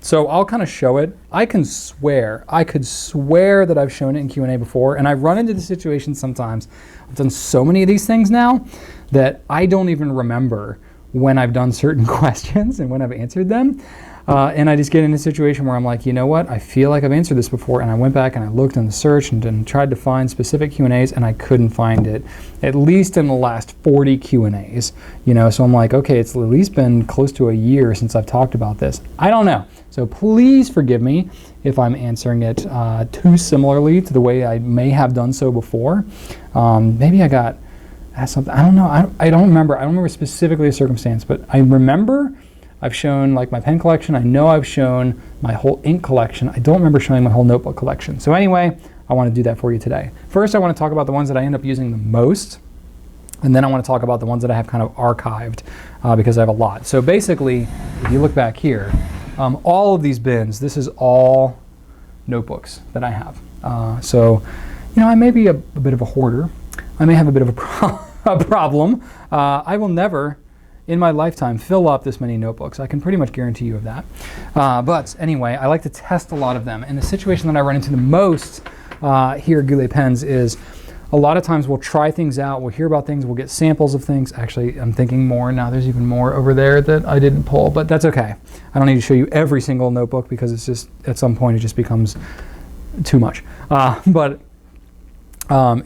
So I'll kind of show it. I could swear that I've shown it in Q&A before, and I run into the situation sometimes. I've done so many of these things now that I don't even remember when I've done certain questions and when I've answered them. And I just get in a situation where I'm like, you know what? I feel like I've answered this before, and I went back and I looked in the search and tried to find specific Q&As, and I couldn't find it, at least in the last 40 Q&As. So I'm like, okay, it's at least been close to a year since I've talked about this. I don't know. So please forgive me if I'm answering it too similarly to the way I may have done so before. Maybe I got asked something. I don't know. I don't remember. I don't remember specifically a circumstance, but I remember I've shown like my pen collection. I know I've shown my whole ink collection. I don't remember showing my whole notebook collection. So anyway, I want to do that for you today. First, I want to talk about the ones that I end up using the most, and then I want to talk about the ones that I have kind of archived because I have a lot. So basically, if you look back here, all of these bins, this is all notebooks that I have. So, I may be a bit of a hoarder. I may have a bit of a problem. I will never in my lifetime fill up this many notebooks. I can pretty much guarantee you of that. But anyway, I like to test a lot of them. And the situation that I run into the most here at GouletPens is a lot of times we'll try things out, we'll hear about things, we'll get samples of things. Actually, I'm thinking more now. There's even more over there that I didn't pull, but that's okay. I don't need to show you every single notebook because it's just, at some point, it just becomes too much. And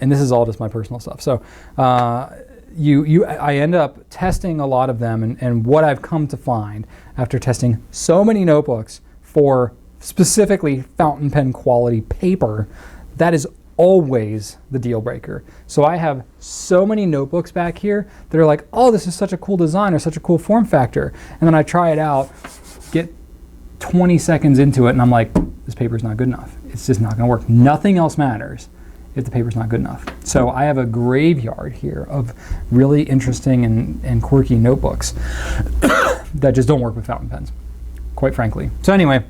this is all just my personal stuff. So I end up testing a lot of them, and what I've come to find after testing so many notebooks for specifically fountain pen quality paper, that is always the deal breaker. So I have so many notebooks back here that are like, oh, this is such a cool design or such a cool form factor. And then I try it out, get 20 seconds into it, and I'm like, this paper's not good enough. It's just not gonna work. Nothing else matters if the paper's not good enough. So I have a graveyard here of really interesting and quirky notebooks that just don't work with fountain pens, quite frankly. So anyway,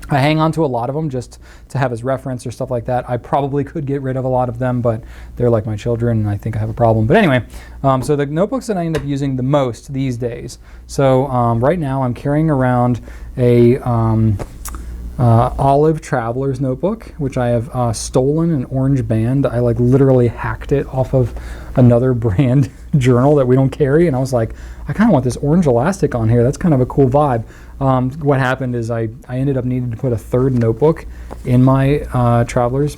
I hang on to a lot of them just to have as reference or stuff like that. I probably could get rid of a lot of them, but they're like my children and I think I have a problem. But anyway, so the notebooks that I end up using the most these days. So right now I'm carrying around a Olive Traveler's notebook, which I have stolen an orange band. I like literally hacked it off of another brand journal that we don't carry, and I was like, I kind of want this orange elastic on here. That's kind of a cool vibe. What happened is I ended up needing to put a third notebook in my Travelers,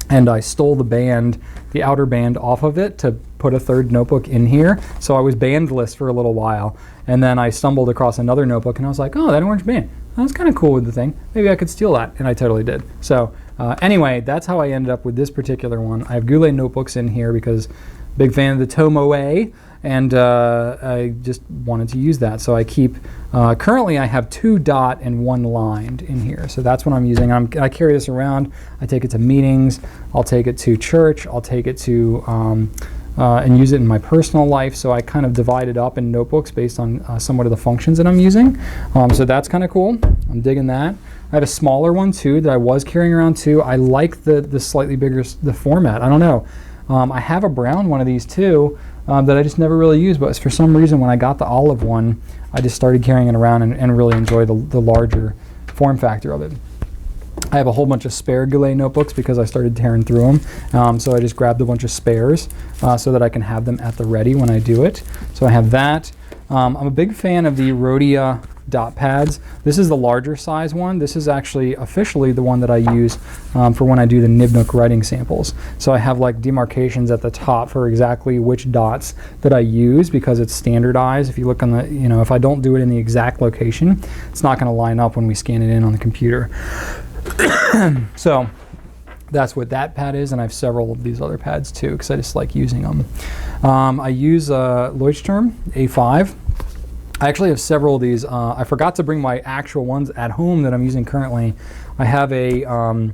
and I stole the band, the outer band off of it to put a third notebook in here. So I was bandless for a little while, and then I stumbled across another notebook, and I was like, oh, that orange band. I was kind of cool with the thing. Maybe I could steal that, and I totally did. So anyway, that's how I ended up with this particular one. I have Goulet notebooks in here because big fan of the Tomo A, and I just wanted to use that. So I keep, currently I have 2 dot and 1 lined in here. So that's what I'm using. I carry this around. I take it to meetings. I'll take it to church. I'll take it to, and use it in my personal life. So I kind of divide it up in notebooks based on somewhat of the functions that I'm using. So that's kind of cool. I'm digging that. I have a smaller one too that I was carrying around too. I like the slightly bigger the format. I don't know. I have a brown one of these too, that I just never really used, but for some reason when I got the olive one, I just started carrying it around and really enjoy the larger form factor of it. I have a whole bunch of spare Goulet notebooks because I started tearing through them, so I just grabbed a bunch of spares so that I can have them at the ready when I do it. So I have that. I'm a big fan of the Rhodia dot pads. This is the larger size one. This is actually officially the one that I use for when I do the Nibnook writing samples. So I have like demarcations at the top for exactly which dots that I use because it's standardized. If you look on the, if I don't do it in the exact location, it's not going to line up when we scan it in on the computer. So that's what that pad is, and I have several of these other pads too because I just like using them. I use Leuchtturm A5. I actually have several of these. I forgot to bring my actual ones at home that I'm using currently. I have a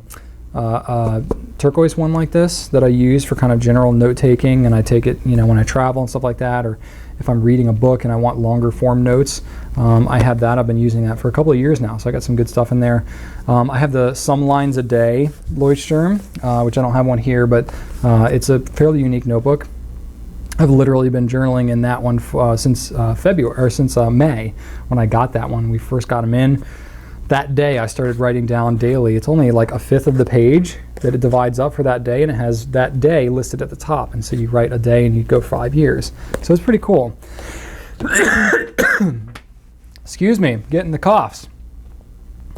turquoise one like this that I use for kind of general note taking, and I take it when I travel and stuff like that, or if I'm reading a book and I want longer form notes. I have that. I've been using that for a couple of years now, so I got some good stuff in there. I have the Some Lines a Day Leuchtturm, which I don't have one here, but it's a fairly unique notebook. I've literally been journaling in that one since May when I got that one. We first got them in. That day I started writing down daily. It's only like a fifth of the page that it divides up for that day, and it has that day listed at the top. And so you write a day and you go 5 years. So it's pretty cool. Excuse me, getting the coughs.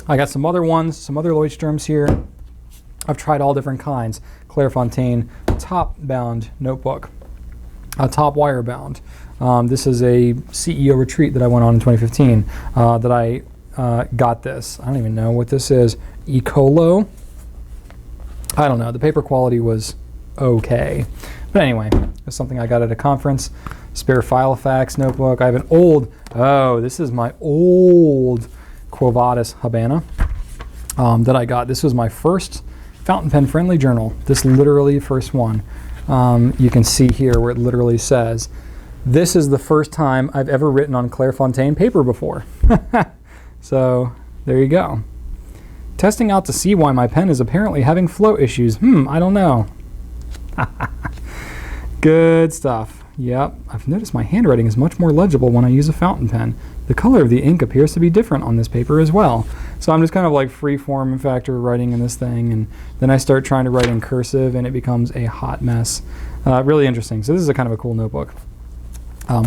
I got some other ones, some other Leuchtturms here. I've tried all different kinds. Clairefontaine top bound notebook. Top wire bound. This is a CEO retreat that I went on in 2015 that I got this. I don't even know what this is. Ecolo. I don't know. The paper quality was okay. But anyway, it's something I got at a conference. Spare Filofax notebook. I have an old, this is my old Quo Vadis Habana that I got. This was my first fountain pen friendly journal. This literally first one. You can see here where it literally says, this is the first time I've ever written on Clairefontaine paper before. So there you go. Testing out to see why my pen is apparently having flow issues. I don't know. Good stuff. Yep, I've noticed my handwriting is much more legible when I use a fountain pen. The color of the ink appears to be different on this paper as well. So I'm just kind of like free form factor writing in this thing, and then I start trying to write in cursive and it becomes a hot mess. Really interesting. So this is a kind of a cool notebook.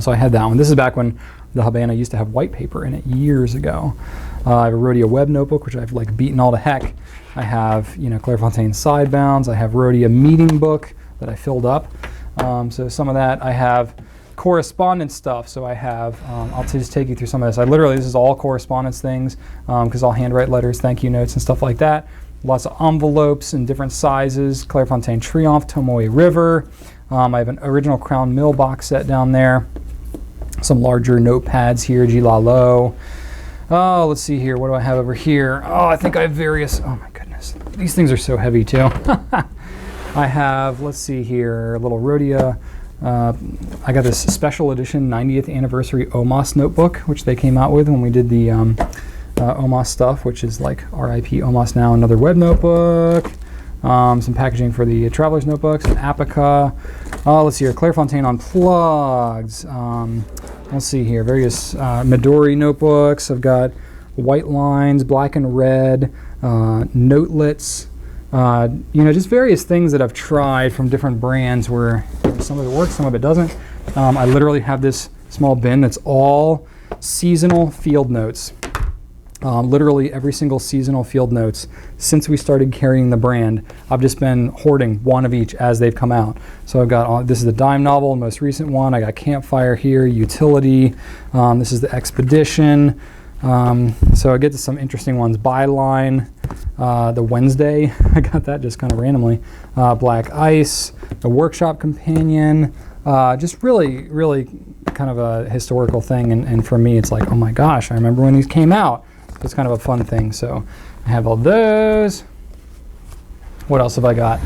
So I had that one. This is back when the Habana used to have white paper in it years ago. I have a Rhodia web notebook, which I've like beaten all to heck. I have, Clairefontaine sidebounds. I have Rhodia meeting book that I filled up. So some of that. I have correspondence stuff. So I have, I'll just take you through some of this. This is all correspondence things because I'll handwrite letters, thank you notes, and stuff like that. Lots of envelopes in different sizes. Clairefontaine Triomphe, Tomoe River. I have an original Crown Mill box set down there. Some larger notepads here, G Lalo. Oh, let's see here. What do I have over here? Oh, I think I have various. Oh my goodness. These things are so heavy too. I have, let's see here, a little Rhodia. I got this special edition 90th anniversary OMOS notebook, which they came out with when we did the OMOS stuff, which is like RIP OMOS now, another web notebook. Some packaging for the Traveler's Notebooks, an Apica. Let's see here, Clairefontaine Unplugged. Let's see here, various Midori notebooks. I've got white lines, black and red, notelets. Just various things that I've tried from different brands where some of it works, some of it doesn't. I literally have this small bin that's all seasonal field notes. Literally every single seasonal field notes since we started carrying the brand. I've just been hoarding one of each as they've come out. So I've got, this is the Dime Novel, most recent one. I got Campfire here, Utility. This is the Expedition. So I get to some interesting ones. Byline, the Wednesday, I got that just kind of randomly. Black Ice, the Workshop Companion. Just really, really kind of a historical thing. And for me, it's like, oh my gosh, I remember when these came out. It's kind of a fun thing. So I have all those. What else have I got?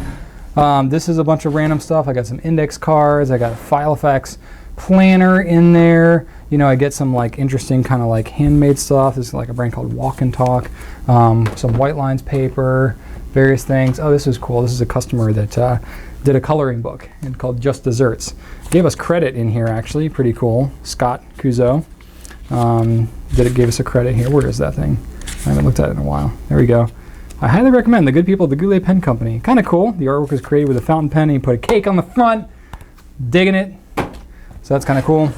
This is a bunch of random stuff. I got some index cards. I got a Filofax planner in there. I get some like interesting kind of like handmade stuff. This is like a brand called Walk and Talk. Some white lines paper, various things. Oh, this is cool. This is a customer that did a coloring book called Just Desserts. Gave us credit in here, actually. Pretty cool. Scott Cuzo gave us a credit here. Where is that thing? I haven't looked at it in a while. There we go. I highly recommend the good people at the Goulet Pen Company. Kind of cool. The artwork was created with a fountain pen and you put a cake on the front. Digging it. So that's kind of cool.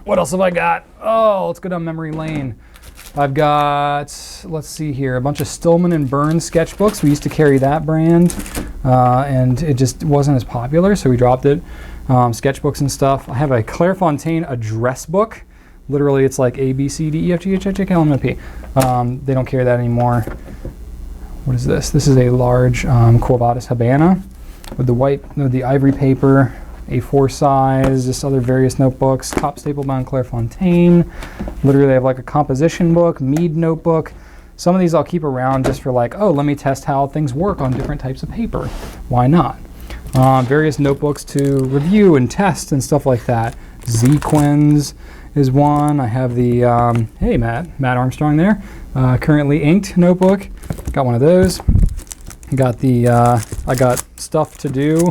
What else have I got? Oh, let's go down memory lane. I've got, let's see here, a bunch of Stillman and Burns sketchbooks. We used to carry that brand, and it just wasn't as popular, so we dropped it. Sketchbooks and stuff. I have a Clairefontaine address book. Literally, it's like A, B, C, D, E, F, G, H, I, J, K, L, M, N, P. They don't carry that anymore. What is this? This is a large Quo Vadis Habana with the ivory paper. A4 size, just other various notebooks, top staple bound Clairefontaine. Literally, they have like a composition book, Mead notebook. Some of these I'll keep around just for like, oh, let me test how things work on different types of paper. Why not? Various notebooks to review and test and stuff like that. Zequins is one. I have the, hey Matt Armstrong there, currently inked notebook. Got one of those. Got the, I got stuff to do.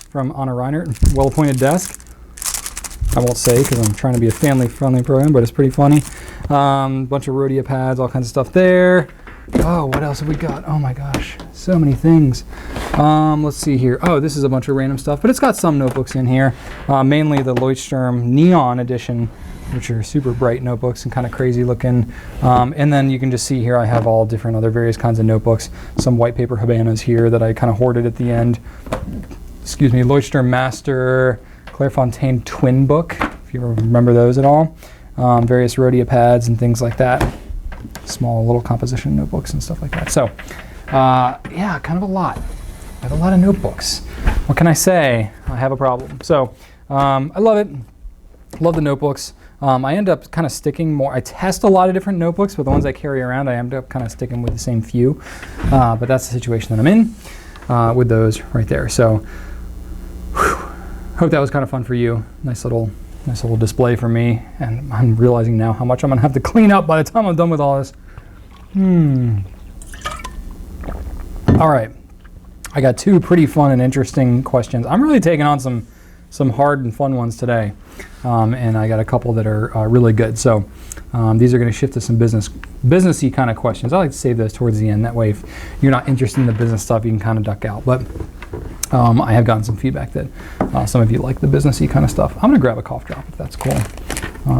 From Anna Reinert, Well-Appointed Desk. I won't say because I'm trying to be a family-friendly program, but it's pretty funny. Bunch of Rhodia pads, all kinds of stuff there. Oh, what else have we got? Oh my gosh, so many things. Let's see here. Oh, this is a bunch of random stuff, but it's got some notebooks in here. Mainly the Leuchtturm Neon Edition, which are super bright notebooks and kind of crazy looking. And then you can just see here I have all different other various kinds of notebooks. Some white paper Habanas here that I kind of hoarded at the end. Excuse me, Leuchtturm Master, Clairefontaine Twin Book, if you remember those at all. Various Rhodia pads and things like that. Small little composition notebooks and stuff like that. So, yeah, kind of a lot. I have a lot of notebooks. What can I say? I have a problem. So, I love it. Love the notebooks. I end up kind of sticking more. I test a lot of different notebooks, but the ones I carry around, I end up kind of sticking with the same few. But that's the situation that I'm in with those right there. So, hope that was kind of fun for you. Nice little display for me. And I'm realizing now how much I'm gonna have to clean up by the time I'm done with all this. All right, I got two pretty fun and interesting questions. I'm really taking on some hard and fun ones today. And I got a couple that are really good. So these are gonna shift to some businessy kind of questions. I like to save those towards the end. That way, if you're not interested in the business stuff, you can kind of duck out. But I have gotten some feedback that some of you like the businessy kind of stuff. I'm gonna grab a cough drop if that's cool,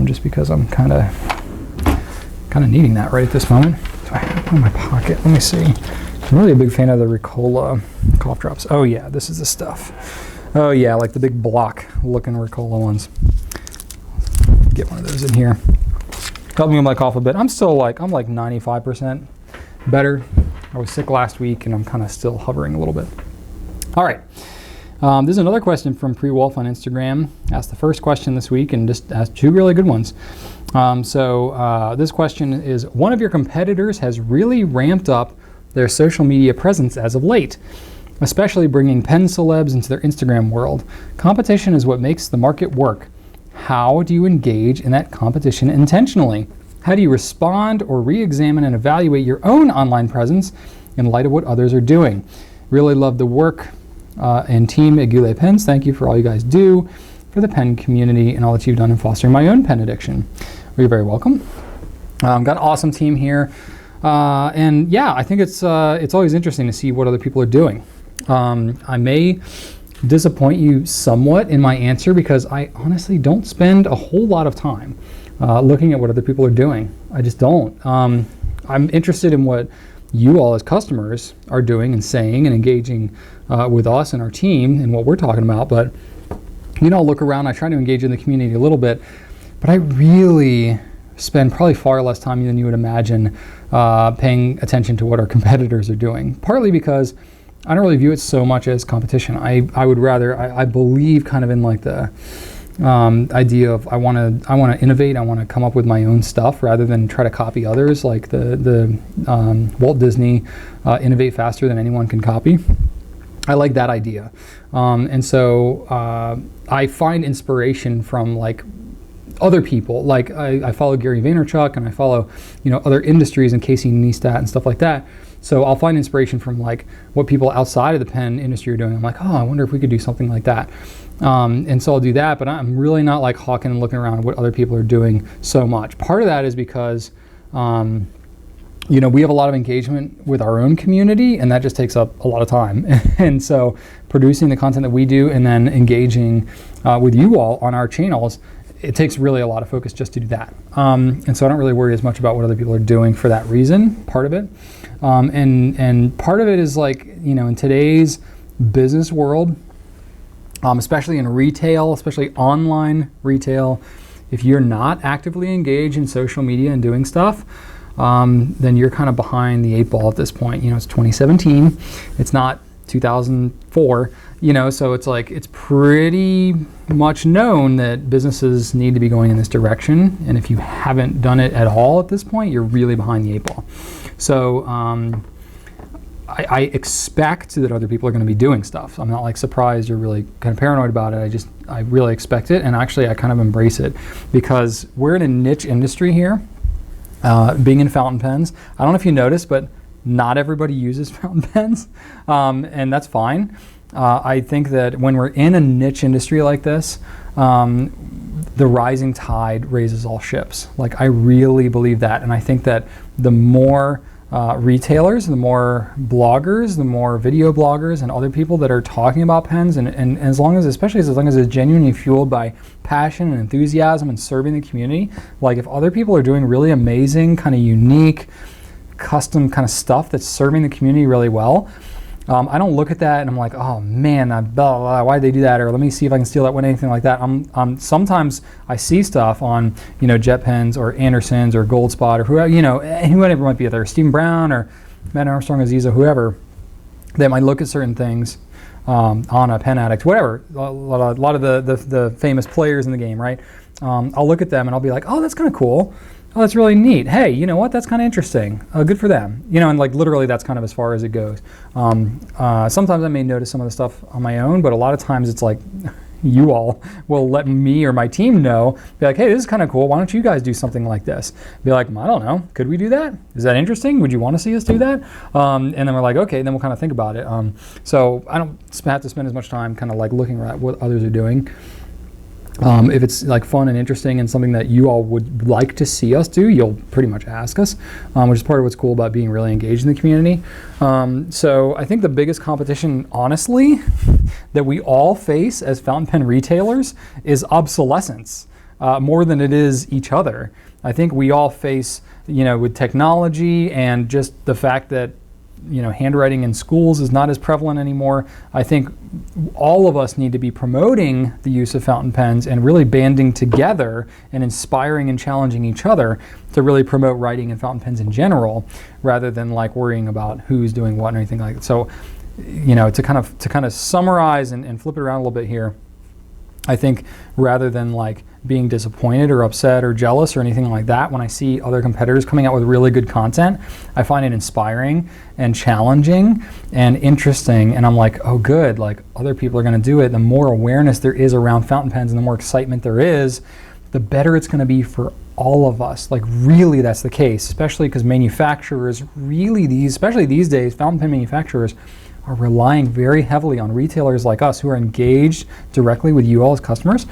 just because I'm kind of needing that right at this moment. Do I have one in my pocket? Let me see. I'm really a big fan of the Ricola cough drops. Oh yeah, this is the stuff. Oh yeah, like the big block looking Ricola ones. Get one of those in here. Help me with my cough a bit. I'm like 95% better. I was sick last week and I'm kind of still hovering a little bit. All right, this is another question from Priwolfe on Instagram. Asked the first question this week and just asked two really good ones. This question is, one of your competitors has really ramped up their social media presence as of late, especially bringing pen celebs into their Instagram world. Competition is what makes the market work. How do you engage in that competition intentionally? How do you respond or re-examine and evaluate your own online presence in light of what others are doing? Really love the work and team at GouletPens. Thank you for all you guys do for the pen community and all that you've done in fostering my own pen addiction. Well, you're very welcome. Got an awesome team here. And yeah, I think it's always interesting to see what other people are doing. I may disappoint you somewhat in my answer because I honestly don't spend a whole lot of time looking at what other people are doing. I just don't. I'm interested in what you all as customers are doing and saying and engaging with us and our team and what we're talking about. But, you know, I'll look around, I try to engage in the community a little bit, but I really spend probably far less time than you would imagine paying attention to what our competitors are doing. Partly because I don't really view it so much as competition. I would rather, I believe kind of in like the idea of I want to innovate, I want to come up with my own stuff rather than try to copy others, like the Walt Disney innovate faster than anyone can copy. I like that idea. And so I find inspiration from like other people. Like I follow Gary Vaynerchuk, and I follow, other industries and Casey Neistat and stuff like that. So I'll find inspiration from like what people outside of the pen industry are doing. I'm like, oh, I wonder if we could do something like that. And so I'll do that, but I'm really not like hawking and looking around at what other people are doing so much. Part of that is because, we have a lot of engagement with our own community, and that just takes up a lot of time. And so producing the content that we do and then engaging with you all on our channels, it takes really a lot of focus just to do that. And so I don't really worry as much about what other people are doing for that reason, part of it. And part of it is like, in today's business world, especially in retail, especially online retail, if you're not actively engaged in social media and doing stuff, then you're kind of behind the 8 ball at this point. It's 2017, it's not 2004, so it's like, it's pretty much known that businesses need to be going in this direction. And if you haven't done it at all at this point, you're really behind the 8 ball. So I expect that other people are going to be doing stuff. I'm not like surprised or really kind of paranoid about it. I really expect it. And actually I kind of embrace it, because we're in a niche industry here. Being in fountain pens, I don't know if you noticed, but not everybody uses fountain pens, and that's fine. I think that when we're in a niche industry like this, the rising tide raises all ships. Like, I really believe that, and I think that the more retailers, the more bloggers, the more video bloggers and other people that are talking about pens, and especially as long as it's genuinely fueled by passion and enthusiasm and serving the community, like if other people are doing really amazing, kind of unique, custom kind of stuff that's serving the community really well, I don't look at that and I'm like, oh man, why'd they do that? Or let me see if I can steal that one, anything like that. Sometimes I see stuff on, JetPens or Anderson's or Goldspot or whoever might be there, Stephen Brown or Matt Armstrong, Aziza, whoever, that might look at certain things on a Pen Addict, whatever. A lot of the famous players in the game, right? I'll look at them and I'll be like, oh, that's kind of cool. Oh, that's really neat. Hey, you know what? That's kind of interesting. Good for them. And like literally that's kind of as far as it goes. Sometimes I may notice some of the stuff on my own, but a lot of times it's like you all will let me or my team know, be like, hey, this is kind of cool. Why don't you guys do something like this? Be like, I don't know. Could we do that? Is that interesting? Would you want to see us do that? And then we're like, okay, then we'll kind of think about it. So I don't have to spend as much time kind of like looking at what others are doing. If it's like fun and interesting and something that you all would like to see us do, you'll pretty much ask us, which is part of what's cool about being really engaged in the community. So I think the biggest competition, honestly, that we all face as fountain pen retailers is obsolescence, more than it is each other. I think we all face, with technology and just the fact that handwriting in schools is not as prevalent anymore. I think all of us need to be promoting the use of fountain pens and really banding together and inspiring and challenging each other to really promote writing and fountain pens in general, rather than like worrying about who's doing what and anything like that. So, to kind of summarize and flip it around a little bit here, I think rather than like being disappointed or upset or jealous or anything like that, when I see other competitors coming out with really good content, I find it inspiring and challenging and interesting. And I'm like, oh good, like other people are going to do it. The more awareness there is around fountain pens and the more excitement there is, the better it's going to be for all of us. Like really that's the case, especially because manufacturers especially these days, fountain pen manufacturers are relying very heavily on retailers like us who are engaged directly with you all as customers,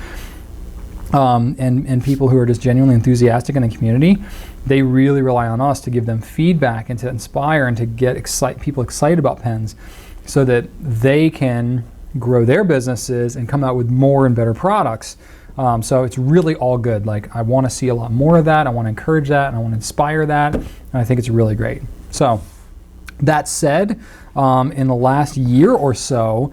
and people who are just genuinely enthusiastic in the community. They really rely on us to give them feedback and to inspire and to get people excited about pens so that they can grow their businesses and come out with more and better products. So it's really all good. Like I want to see a lot more of that. I want to encourage that and I want to inspire that. And I think it's really great. So that said, in the last year or so,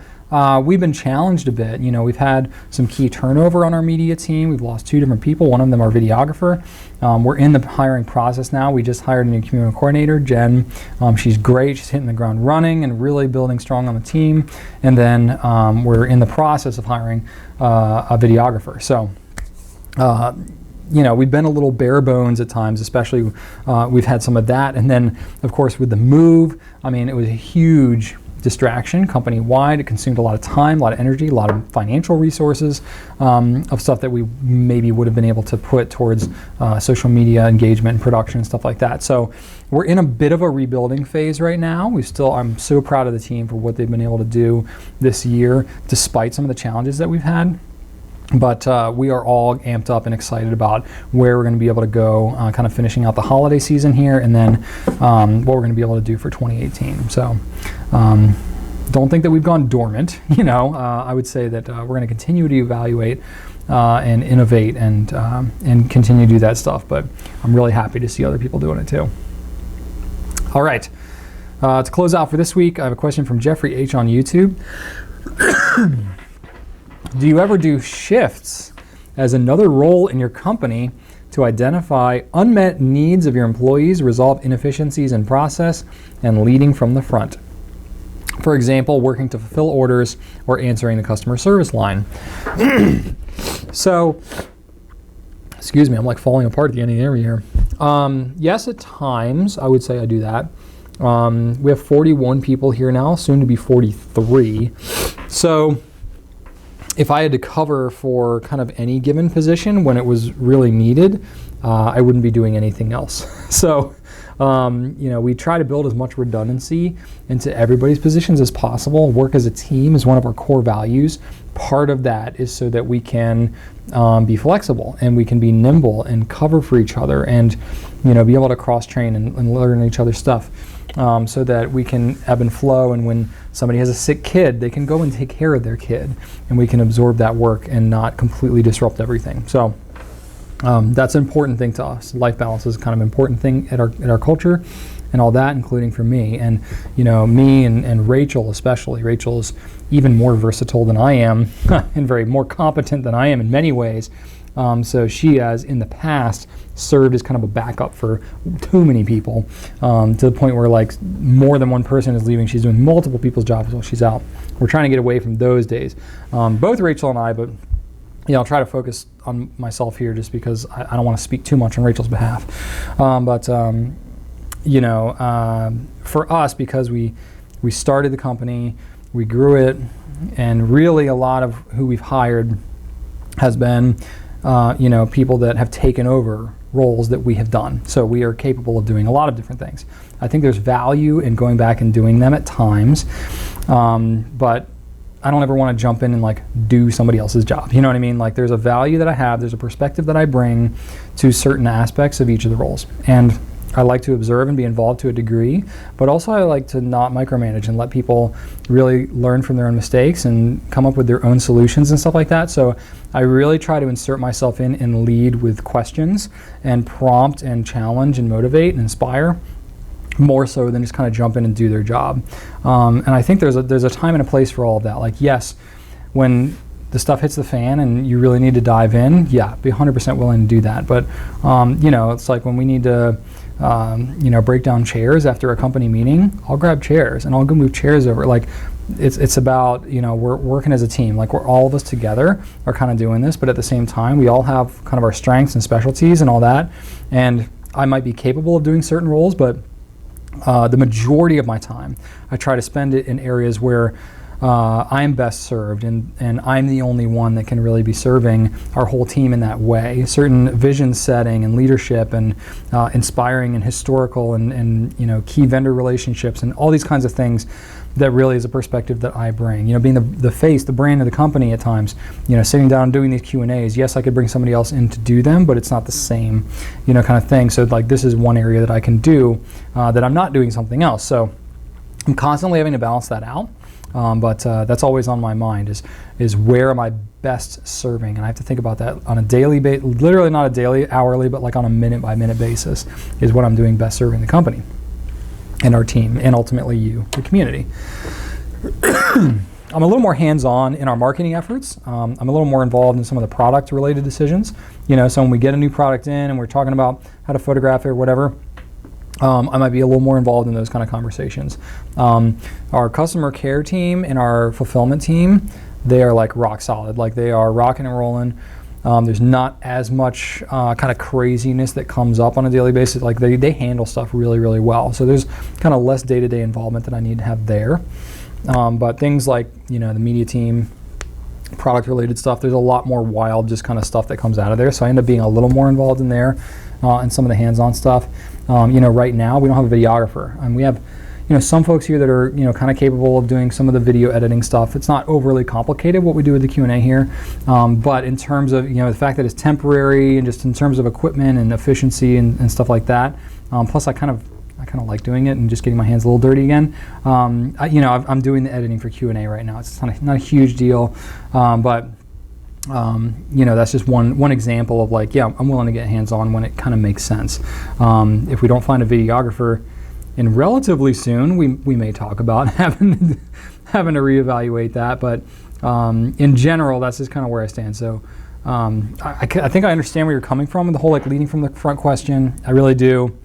we've been challenged a bit. We've had some key turnover on our media team. We've lost 2 different people. One of them our videographer. We're in the hiring process now. We just hired a new community coordinator, Jen. She's great. She's hitting the ground running and really building strong on the team. And then we're in the process of hiring a videographer. So, we've been a little bare bones at times, especially we've had some of that. And then, of course, with the move, it was a huge distraction company-wide. It consumed a lot of time, a lot of energy, a lot of financial resources of stuff that we maybe would have been able to put towards social media engagement and production and stuff like that. So we're in a bit of a rebuilding phase right now. I'm so proud of the team for what they've been able to do this year, despite some of the challenges that we've had. But we are all amped up and excited about where we're going to be able to go, kind of finishing out the holiday season here, and then what we're going to be able to do for 2018. So don't think that we've gone dormant. I would say that we're going to continue to evaluate and innovate and continue to do that stuff. But I'm really happy to see other people doing it too. All right. To close out for this week, I have a question from Jeffrey H. on YouTube. Do you ever do shifts as another role in your company to identify unmet needs of your employees, resolve inefficiencies in process, and leading from the front? For example, working to fulfill orders or answering the customer service line. So, excuse me, I'm like falling apart at the end of the interview here. Yes, at times, I would say I do that. We have 41 people here now, soon to be 43. So, if I had to cover for kind of any given position when it was really needed, I wouldn't be doing anything else. So, we try to build as much redundancy into everybody's positions as possible. Work as a team is one of our core values. Part of that is so that we can be flexible and we can be nimble and cover for each other and, be able to cross-train and learn each other's stuff. So that we can ebb and flow, and when somebody has a sick kid, they can go and take care of their kid, and we can absorb that work and not completely disrupt everything. So that's an important thing to us. Life balance is kind of an important thing at our culture and all that, including for me. And me and Rachel especially. Rachel is even more versatile than I am and very more competent than I am in many ways. So she has, in the past, served as kind of a backup for too many people, to the point where like more than one person is leaving. She's doing multiple people's jobs while she's out. We're trying to get away from those days. Both Rachel and I, but I'll try to focus on myself here just because I don't want to speak too much on Rachel's behalf. For us, because we started the company, we grew it, and really a lot of who we've hired has been people that have taken over roles that we have done. So we are capable of doing a lot of different things. I think there's value in going back and doing them at times, but I don't ever want to jump in and like do somebody else's job. You know what I mean? Like there's a value that I have, there's a perspective that I bring to certain aspects of each of the roles. And I like to observe and be involved to a degree, but also I like to not micromanage and let people really learn from their own mistakes and come up with their own solutions and stuff like that. So I really try to insert myself in and lead with questions and prompt and challenge and motivate and inspire, more so than just kind of jump in and do their job. And I think there's a time and a place for all of that. Like, yes, when the stuff hits the fan and you really need to dive in, yeah, be 100% willing to do that. But it's like when we need to break down chairs after a company meeting, I'll grab chairs and I'll go move chairs over. Like it's about, we're working as a team. Like we're all of us together are kind of doing this, but at the same time, we all have kind of our strengths and specialties and all that. And I might be capable of doing certain roles, but the majority of my time, I try to spend it in areas where I'm best served, and I'm the only one that can really be serving our whole team in that way. Certain vision setting and leadership and inspiring and historical and key vendor relationships and all these kinds of things that really is a perspective that I bring. Being the face, the brand of the company at times, sitting down and doing these Q&As, yes, I could bring somebody else in to do them, but it's not the same, kind of thing. So like this is one area that I can do that I'm not doing something else. So I'm constantly having to balance that out. But that's always on my mind is where am I best serving? And I have to think about that on a daily basis, literally not a daily, hourly, but like on a minute-by-minute basis is what I'm doing best serving the company and our team and ultimately you, the community. I'm a little more hands-on in our marketing efforts. I'm a little more involved in some of the product-related decisions. So when we get a new product in and we're talking about how to photograph it or whatever, I might be a little more involved in those kind of conversations. Our customer care team and our fulfillment team, they are like rock solid. Like they are rocking and rolling. There's not as much kind of craziness that comes up on a daily basis. Like they handle stuff really, really well. So there's kind of less day-to-day involvement that I need to have there. But things like, the media team, product related stuff, there's a lot more wild just kind of stuff that comes out of there. So I end up being a little more involved in there and some of the hands-on stuff. Right now we don't have a videographer, and we have some folks here that are kind of capable of doing some of the video editing stuff. It's not overly complicated what we do with the Q&A here, but in terms of the fact that it's temporary, and just in terms of equipment and efficiency and stuff like that, plus I kind of like doing it and just getting my hands a little dirty again. I'm doing the editing for Q&A right now. It's not a huge deal, but that's just one example of I'm willing to get hands-on when it kind of makes sense. If we don't find a videographer, and relatively soon, we may talk about having to reevaluate that, but in general, that's just kind of where I stand. So I think I understand where you're coming from with the whole leading from the front question. I really do.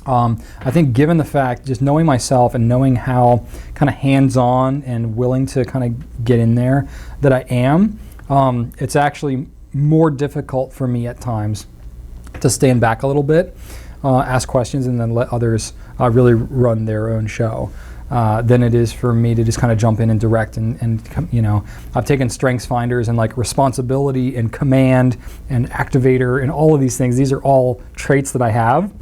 I think given the fact, just knowing myself and knowing how kind of hands-on and willing to kind of get in there that I am, it's actually more difficult for me at times to stand back a little bit, ask questions, and then let others really run their own show than it is for me to just kind of jump in and direct. And I've taken strengths finders and responsibility and command and activator and all of these things. These are all traits that I have.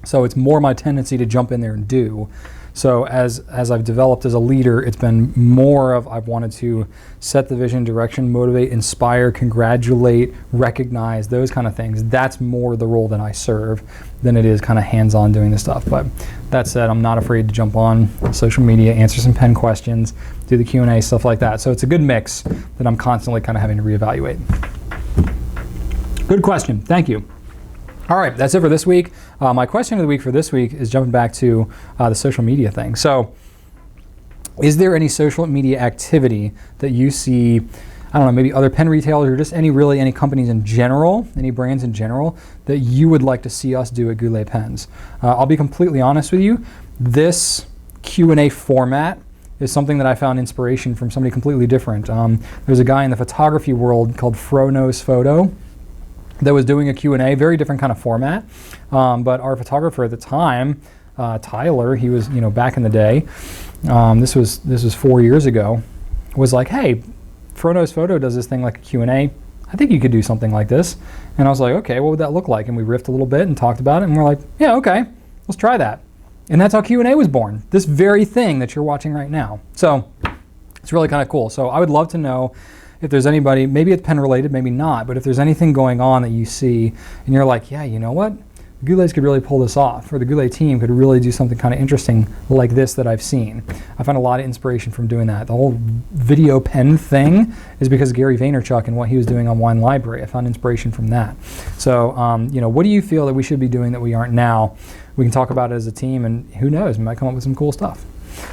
So it's more my tendency to jump in there and do. So as I've developed as a leader, it's been more of I've wanted to set the vision, direction, motivate, inspire, congratulate, recognize, those kind of things. That's more the role that I serve than it is kind of hands-on doing this stuff. But that said, I'm not afraid to jump on social media, answer some pen questions, do the Q&A, stuff like that. So it's a good mix that I'm constantly kind of having to reevaluate. Good question. Thank you. All right, that's it for this week. My question of the week for this week is jumping back to the social media thing. So is there any social media activity that you see, I don't know, maybe other pen retailers or just any companies in general, any brands in general, that you would like to see us do at GouletPens? I'll be completely honest with you. This Q&A format is something that I found inspiration from somebody completely different. There's a guy in the photography world called Knows Photo that was doing a Q&A, very different kind of format. But our photographer at the time, Tyler, he was back in the day, this was 4 years ago, was like, hey, Knows Photo does this thing like a Q&A. I think you could do something like this. And I was like, okay, what would that look like? And we riffed a little bit and talked about it, and we're like, yeah, okay, let's try that. And that's how Q&A was born, this very thing that you're watching right now. So it's really kind of cool. So I would love to know if there's anybody, maybe it's pen related, maybe not, but if there's anything going on that you see and you're like, yeah, you know what? The Goulets could really pull this off, or the Goulet team could really do something kind of interesting like this that I've seen. I found a lot of inspiration from doing that. The whole video pen thing is because of Gary Vaynerchuk and what he was doing on Wine Library. I found inspiration from that. So, what do you feel that we should be doing that we aren't now? We can talk about it as a team, and who knows, we might come up with some cool stuff.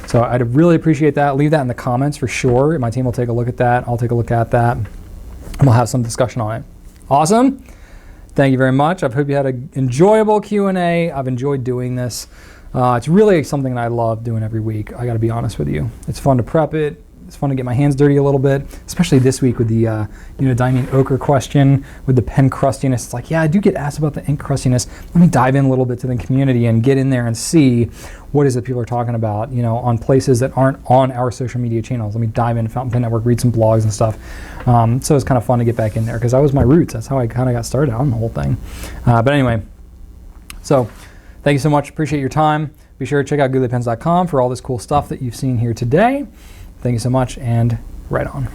So I'd really appreciate that. Leave that in the comments for sure. My team will take a look at that. I'll take a look at that. And we'll have some discussion on it. Awesome. Thank you very much. I hope you had an enjoyable Q&A. I've enjoyed doing this. It's really something that I love doing every week. I got to be honest with you. It's fun to prep it. It's fun to get my hands dirty a little bit, especially this week with the Diamine Ochre question, with the pen crustiness. It's like, yeah, I do get asked about the ink crustiness. Let me dive in a little bit to the community and get in there and see what is it people are talking about, on places that aren't on our social media channels. Let me dive in Fountain Pen Network, read some blogs and stuff. So it's kind of fun to get back in there because that was my roots. That's how I kind of got started on the whole thing. But anyway, so thank you so much. Appreciate your time. Be sure to check out GouletPens.com for all this cool stuff that you've seen here today. Thank you so much, and right on.